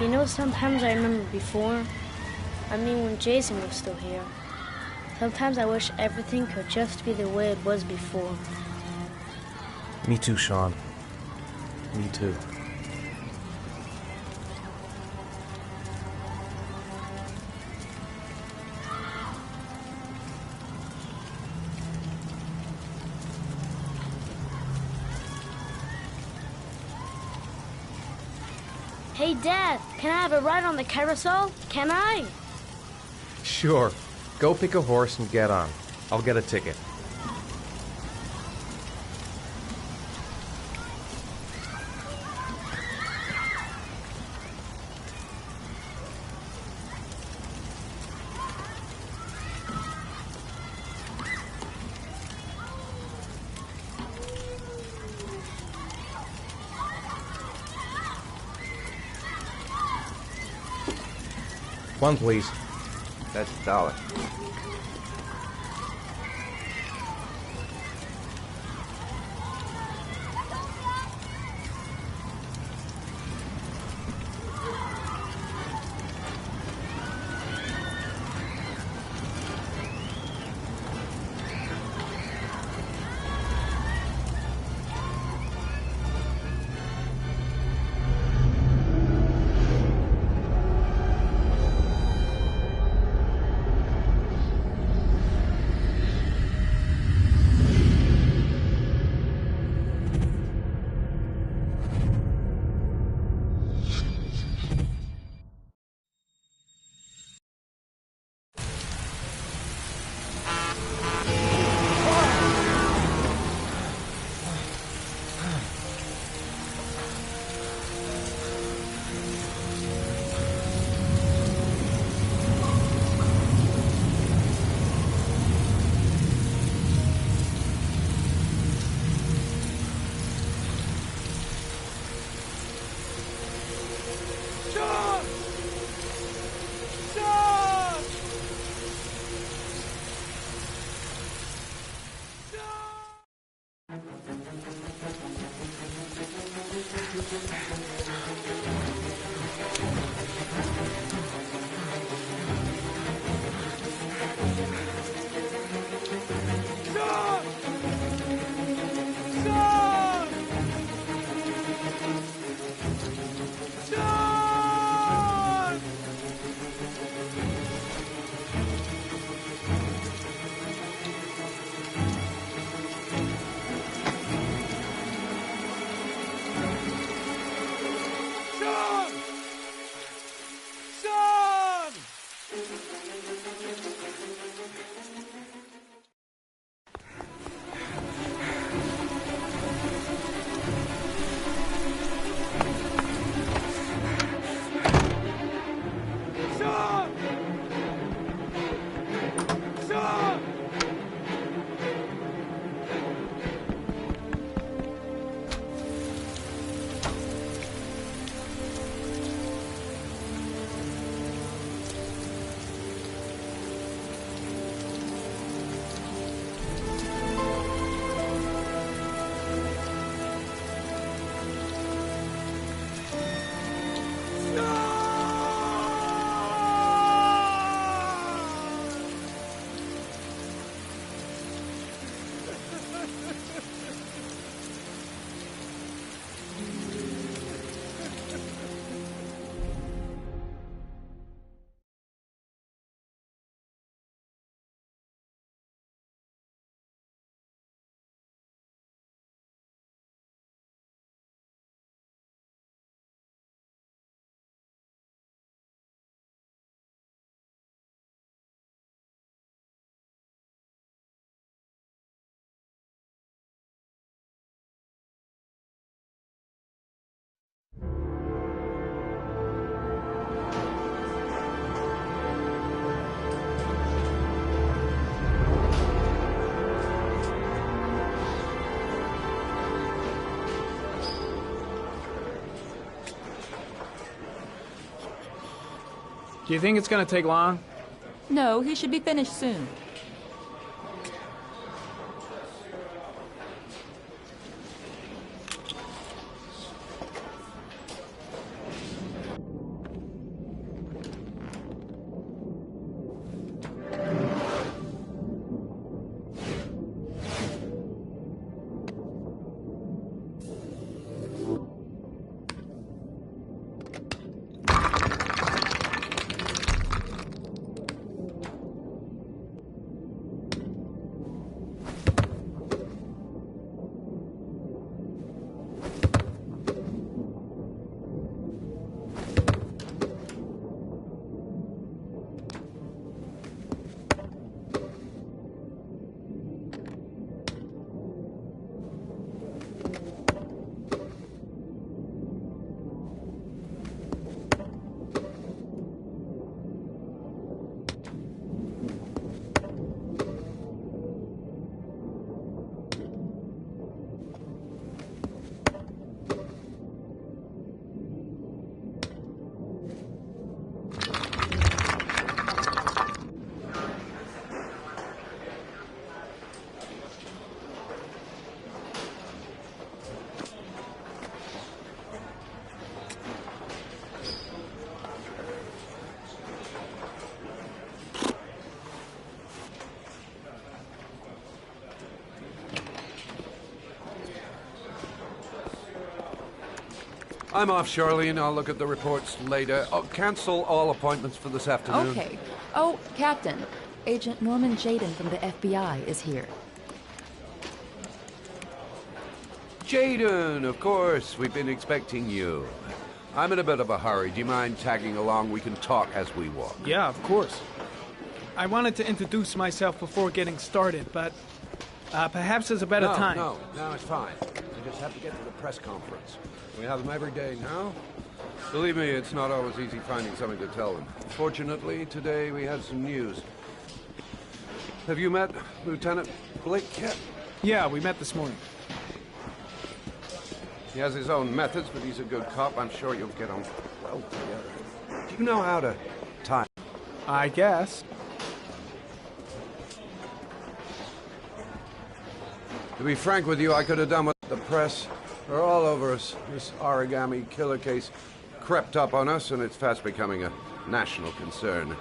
You know, sometimes I remember before. I mean, when Jason was still here. Sometimes I wish everything could just be the way it was before. Me too, Sean. Me too. Hey, Dad, can I have a ride on the carousel? Can I? Sure. Go pick a horse and get on. I'll get a ticket. One, please. That's $1. Do you think it's gonna take long? No, he should be finished soon. I'm off, Charlene. I'll look at the reports later. Oh, cancel all appointments for this afternoon. Okay. Oh, Captain. Agent Norman Jayden from the FBI is here. Jayden, of course. We've been expecting you. I'm in a bit of a hurry. Do you mind tagging along? We can talk as we walk. Yeah, of course. I wanted to introduce myself before getting started, but perhaps there's a better time. No, it's fine. I just have to get to the press conference. We have them every day now. Believe me, it's not always easy finding something to tell them. Fortunately, today we had some news. Have you met Lieutenant Blake yet? Yeah, we met this morning. He has his own methods, but he's a good cop. I'm sure you'll get on well together. Do you know how to tie? I guess. To be frank with you, I could have done what the press are all over us. This origami killer case crept up on us, and it's fast becoming a national concern.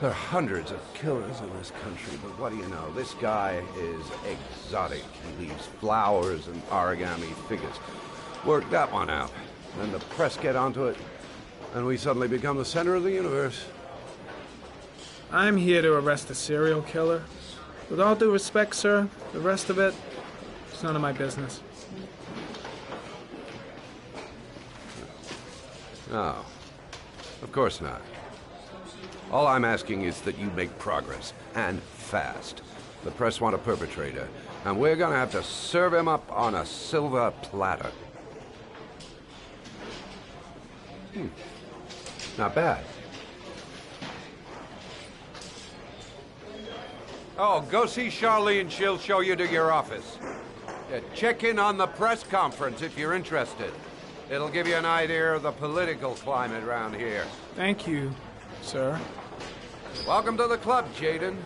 There are hundreds of killers in this country, but what do you know? This guy is exotic. He leaves flowers and origami figures. Work that one out. Then the press get onto it, and we suddenly become the center of the universe. I'm here to arrest a serial killer. With all due respect, sir, the rest of it, it's none of my business. No, of course not. All I'm asking is that you make progress, and fast. The press want a perpetrator, and we're gonna have to serve him up on a silver platter. Not bad. Oh, go see Charlene. She'll show you to your office. Yeah, check in on the press conference if you're interested. It'll give you an idea of the political climate around here. Thank you, sir. Welcome to the club, Jayden.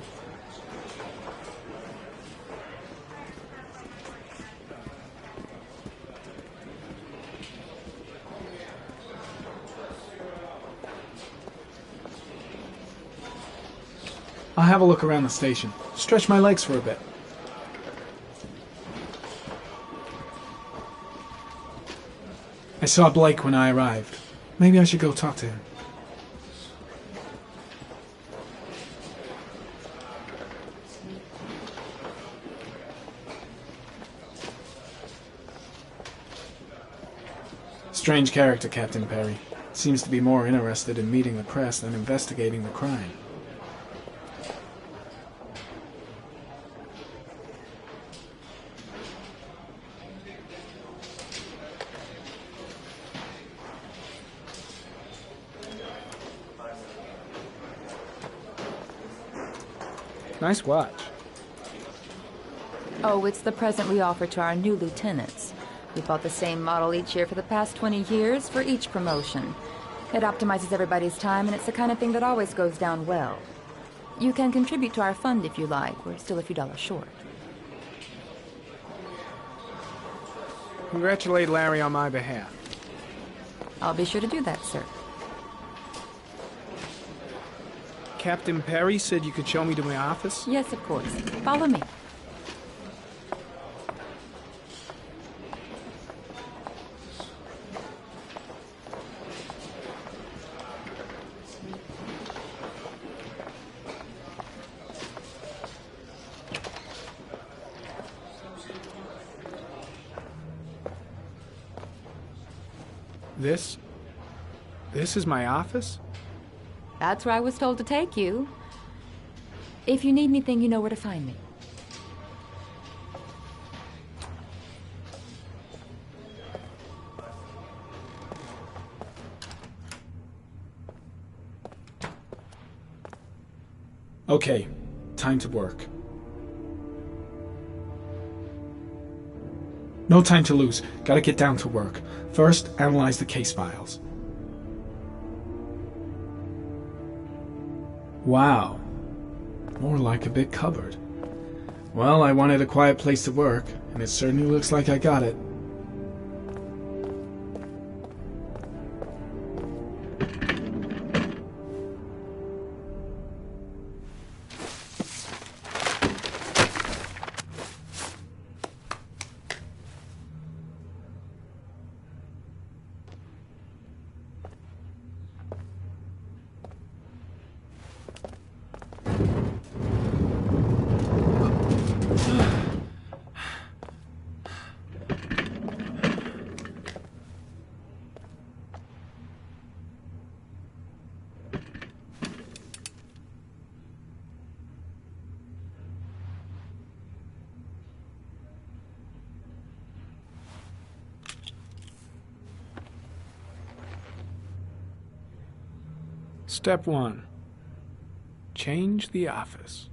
I'll have a look around the station. Stretch my legs for a bit. I saw Blake when I arrived. Maybe I should go talk to him. Strange character, Captain Perry. Seems to be more interested in meeting the press than investigating the crime. Nice watch. Oh, it's the present we offer to our new lieutenants. We bought the same model each year for the past 20 years for each promotion. It optimizes everybody's time, and it's the kind of thing that always goes down well. You can contribute to our fund if you like. We're still a few dollars short. Congratulate Larry on my behalf. I'll be sure to do that, sir. Captain Perry said you could show me to my office? Yes, of course. Follow me. This is my office? That's where I was told to take you. If you need anything, you know where to find me. Okay, time to work. No time to lose. Gotta get down to work. First, analyze the case files. Wow. More like a big cupboard. Well, I wanted a quiet place to work, and it certainly looks like I got it. Step 1. Change the office.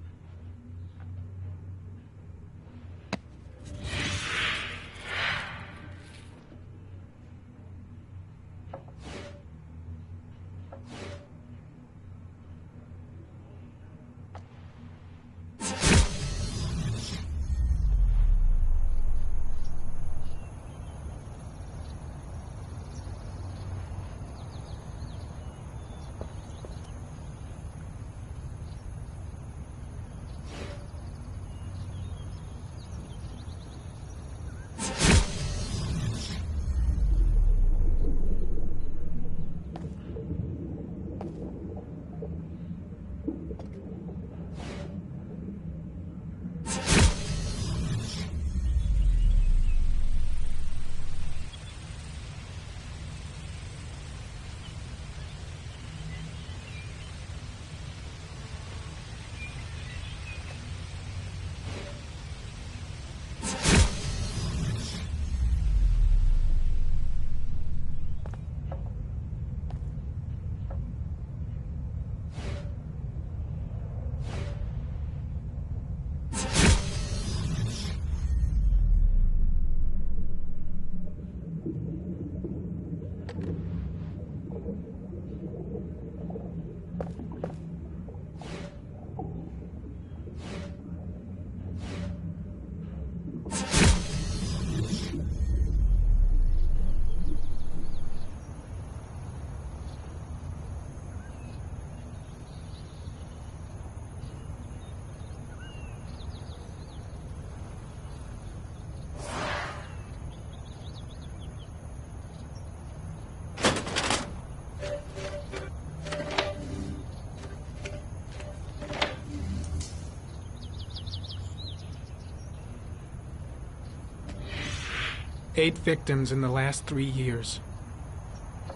Eight victims in the last 3 years.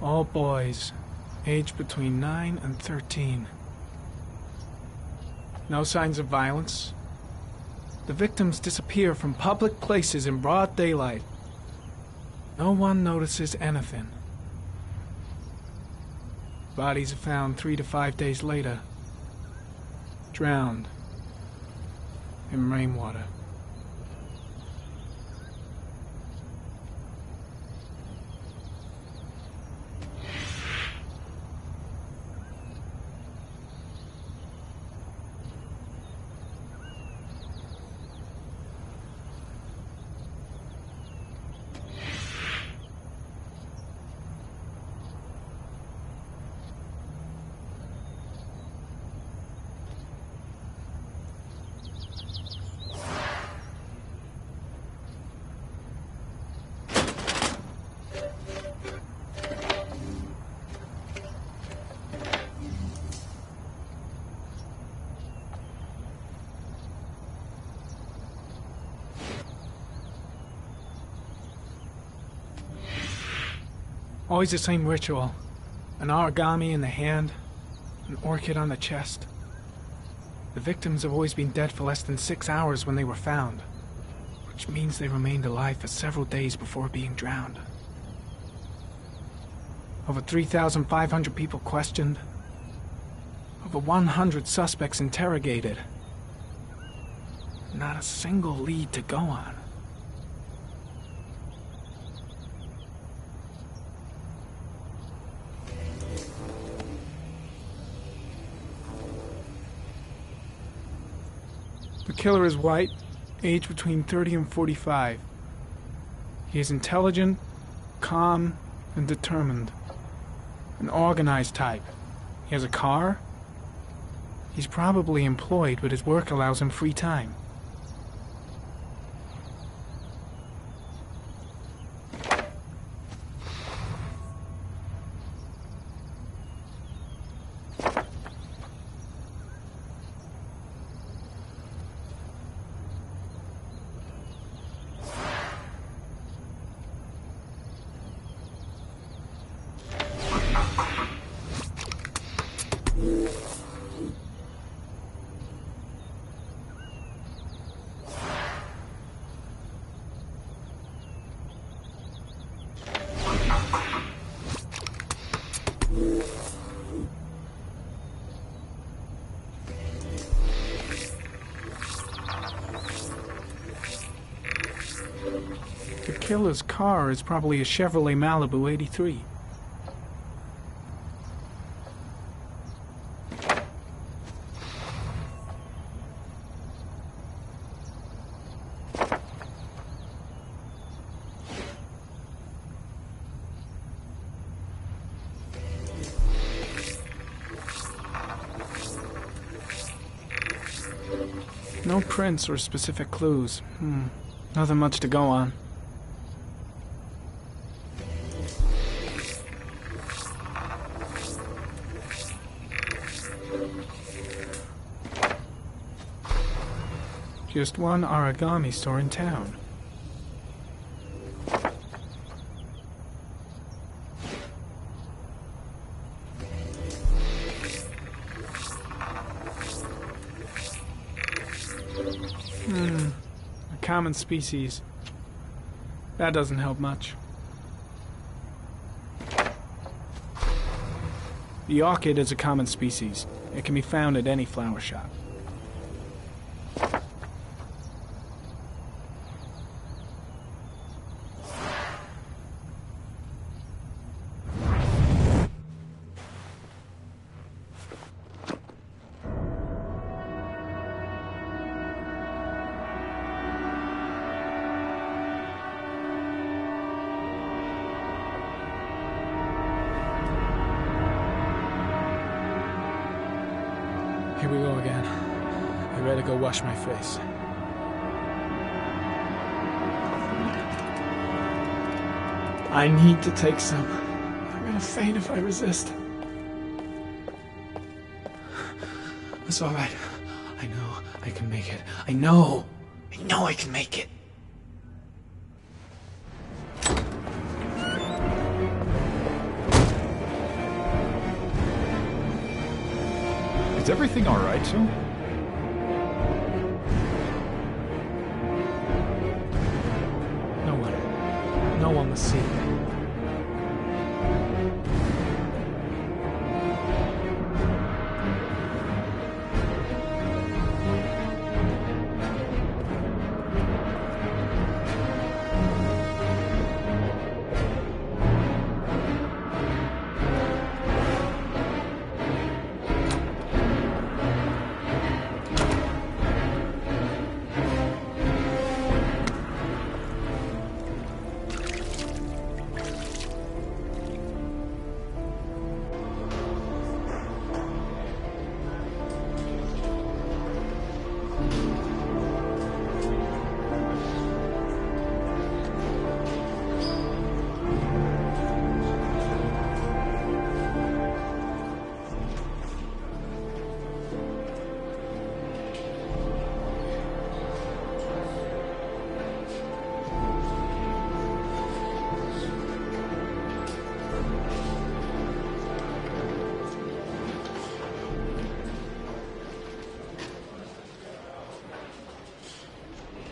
All boys, aged between 9 and 13. No signs of violence. The victims disappear from public places in broad daylight. No one notices anything. Bodies are found 3 to 5 days later, drowned in rainwater. Always the same ritual. An origami in the hand, an orchid on the chest. The victims have always been dead for less than 6 hours when they were found, which means they remained alive for several days before being drowned. Over 3,500 people questioned. Over 100 suspects interrogated. Not a single lead to go on. The killer is white, aged between 30 and 45. He is intelligent, calm, and determined. An organized type. He has a car. He's probably employed, but his work allows him free time. The killer's car is probably a Chevrolet Malibu 83. No prints or specific clues. Nothing much to go on. Just one origami store in town. A common species. That doesn't help much. The orchid is a common species. It can be found at any flower shop. Here we go again. I better go wash my face. I need to take some. I'm gonna faint if I resist. It's all right. I know I can make it. I know I can make it. Is everything all right, Sue? No one will see.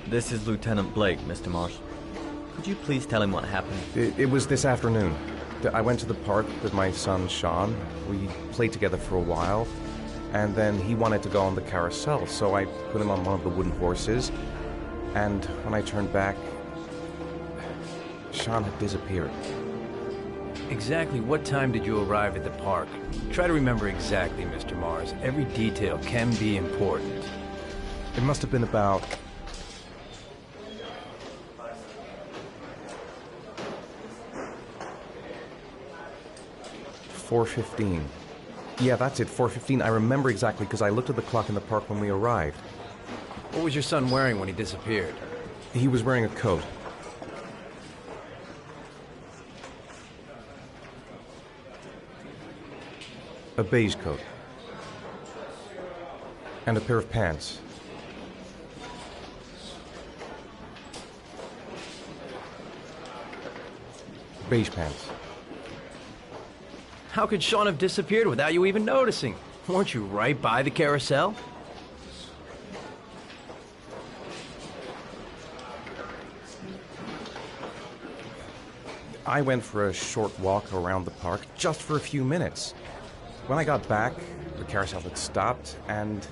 This is Lieutenant Blake, Mr. Mars. Could you please tell him what happened? It was this afternoon. I went to the park with my son, Sean. We played together for a while, and then he wanted to go on the carousel, so I put him on one of the wooden horses, and when I turned back, Sean had disappeared. Exactly what time did you arrive at the park? Try to remember exactly, Mr. Mars. Every detail can be important. It must have been about... $4:15. Yeah, that's it, 4:15. I remember exactly because I looked at the clock in the park when we arrived. What was your son wearing when he disappeared? He was wearing a coat. A beige coat. And a pair of pants. Beige pants. How could Sean have disappeared without you even noticing? Weren't you right by the carousel? I went for a short walk around the park, just for a few minutes. When I got back, the carousel had stopped, and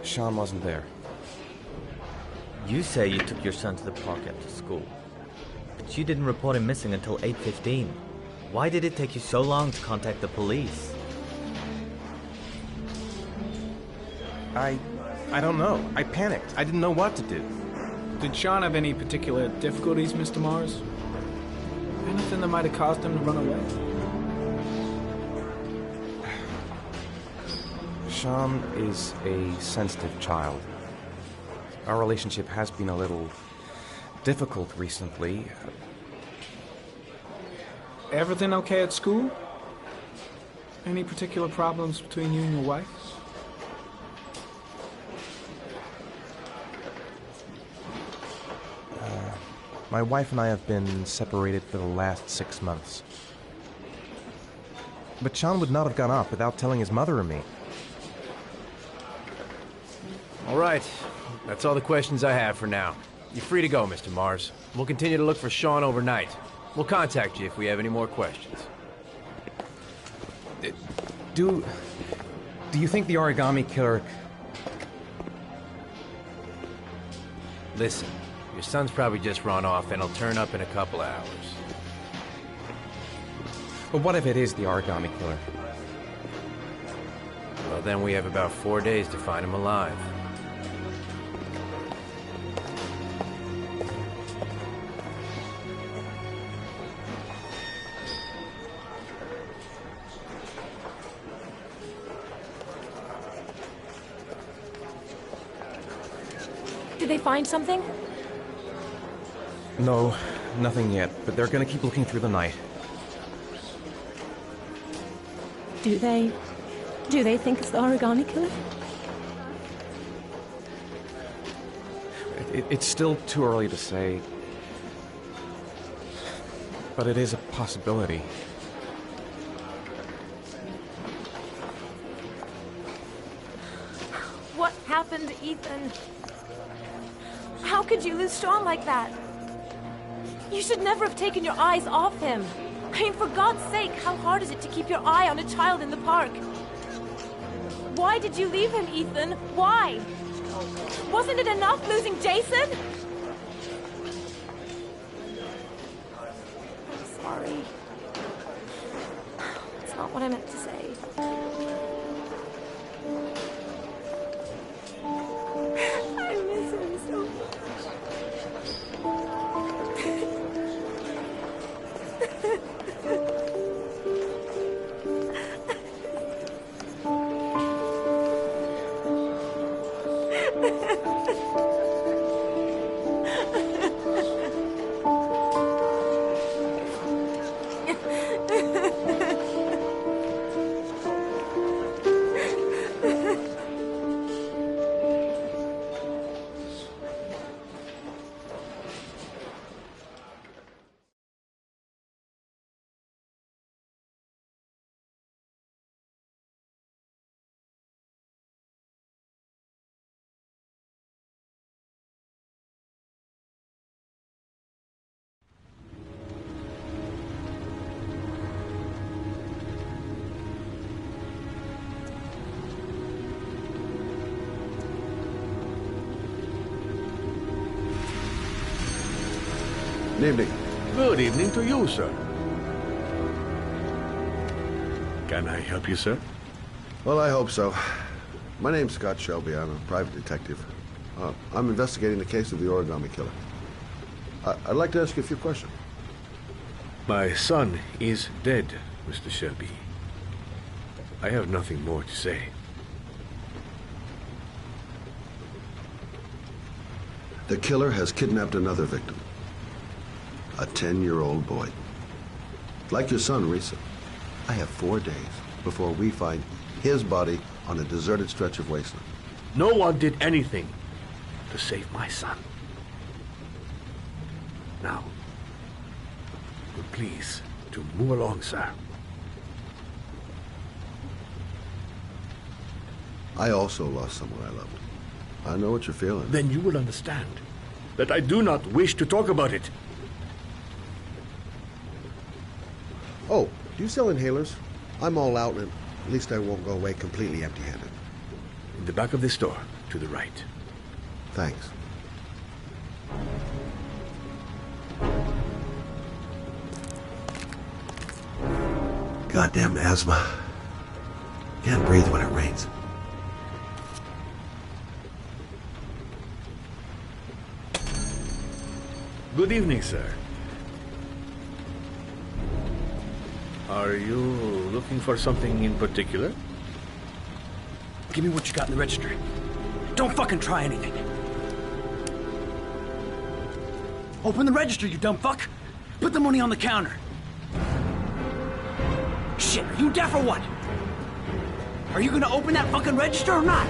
Sean wasn't there. You say you took your son to the park after school, but you didn't report him missing until 8:15. Why did it take you so long to contact the police? I don't know. I panicked. I didn't know what to do. Did Sean have any particular difficulties, Mr. Mars? Anything that might have caused him to run away? Sean is a sensitive child. Our relationship has been a little difficult recently. Everything okay at school? Any particular problems between you and your wife? My wife and I have been separated for the last 6 months. But Sean would not have gone off without telling his mother or me. All right. That's all the questions I have for now. You're free to go, Mr. Mars. We'll continue to look for Sean overnight. We'll contact you if we have any more questions. Do you think the origami killer... Listen, your son's probably just run off and he'll turn up in a couple hours. But what if it is the origami killer? Well, then we have about 4 days to find him alive. Did they find something? No, nothing yet, but they're gonna keep looking through the night. Do they think it's the origami killer? It's still too early to say, but it is a possibility. What happened, Ethan? How could you lose Sean like that? You should never have taken your eyes off him. I mean, for God's sake, how hard is it to keep your eye on a child in the park? Why did you leave him, Ethan? Why? Wasn't it enough losing Jason? I'm sorry. It's not what I meant to say. I miss him so Good evening. Good evening to you, sir. Can I help you, sir? Well, I hope so. My name's Scott Shelby. I'm a private detective. I'm investigating the case of the Origami Killer. I'd like to ask you a few questions. My son is dead, Mr. Shelby. I have nothing more to say. The killer has kidnapped another victim. A 10-year-old boy. Like your son, Risa. I have 4 days before we find his body on a deserted stretch of wasteland. No one did anything to save my son. Now, please, to move along, sir. I also lost someone I loved. I know what you're feeling. Then you will understand that I do not wish to talk about it. Oh, do you sell inhalers? I'm all out, and at least I won't go away completely empty-handed. In the back of this store, to the right. Thanks. Goddamn asthma. Can't breathe when it rains. Good evening, sir. Are you looking for something in particular? Give me what you got in the register. Don't fucking try anything. Open the register, you dumb fuck. Put the money on the counter. Shit, are you deaf or what? Are you gonna open that fucking register or not?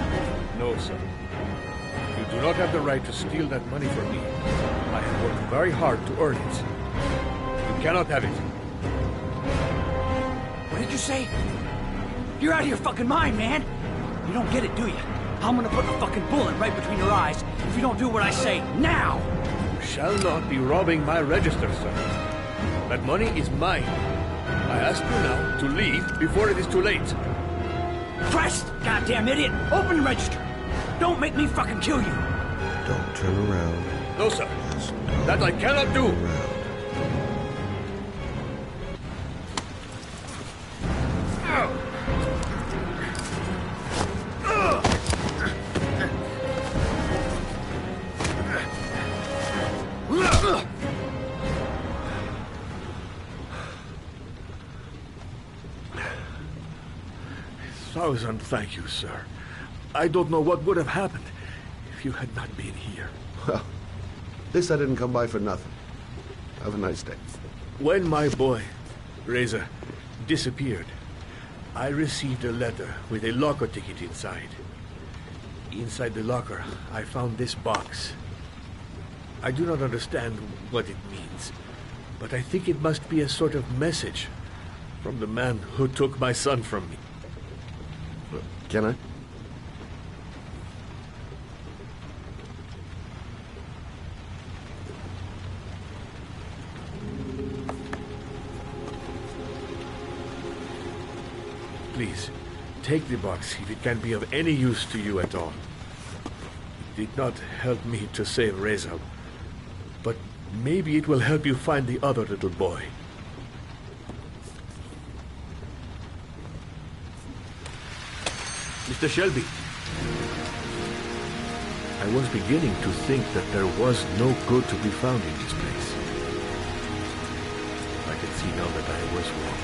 No, sir. You do not have the right to steal that money from me. I have worked very hard to earn it. You cannot have it. What did you say? You're out of your fucking mind, man. You don't get it, do you? I'm gonna put a fucking bullet right between your eyes if you don't do what I say now. You shall not be robbing my register, sir. That money is mine. I ask you now to leave before it is too late. Christ, goddamn idiot! Open the register. Don't make me fucking kill you. Don't turn around. No, sir. That I cannot do. Thousand thank you, sir. I don't know what would have happened if you had not been here. Well, this I didn't come by for nothing. Have a nice day. When my boy, Reza, disappeared, I received a letter with a locker ticket inside. Inside the locker, I found this box. I do not understand what it means, but I think it must be a sort of message from the man who took my son from me. Can I? Please, take the box if it can be of any use to you at all. It did not help me to save Reza, but maybe it will help you find the other little boy. Mr. Shelby, I was beginning to think that there was no good to be found in this place. I can see now that I was wrong.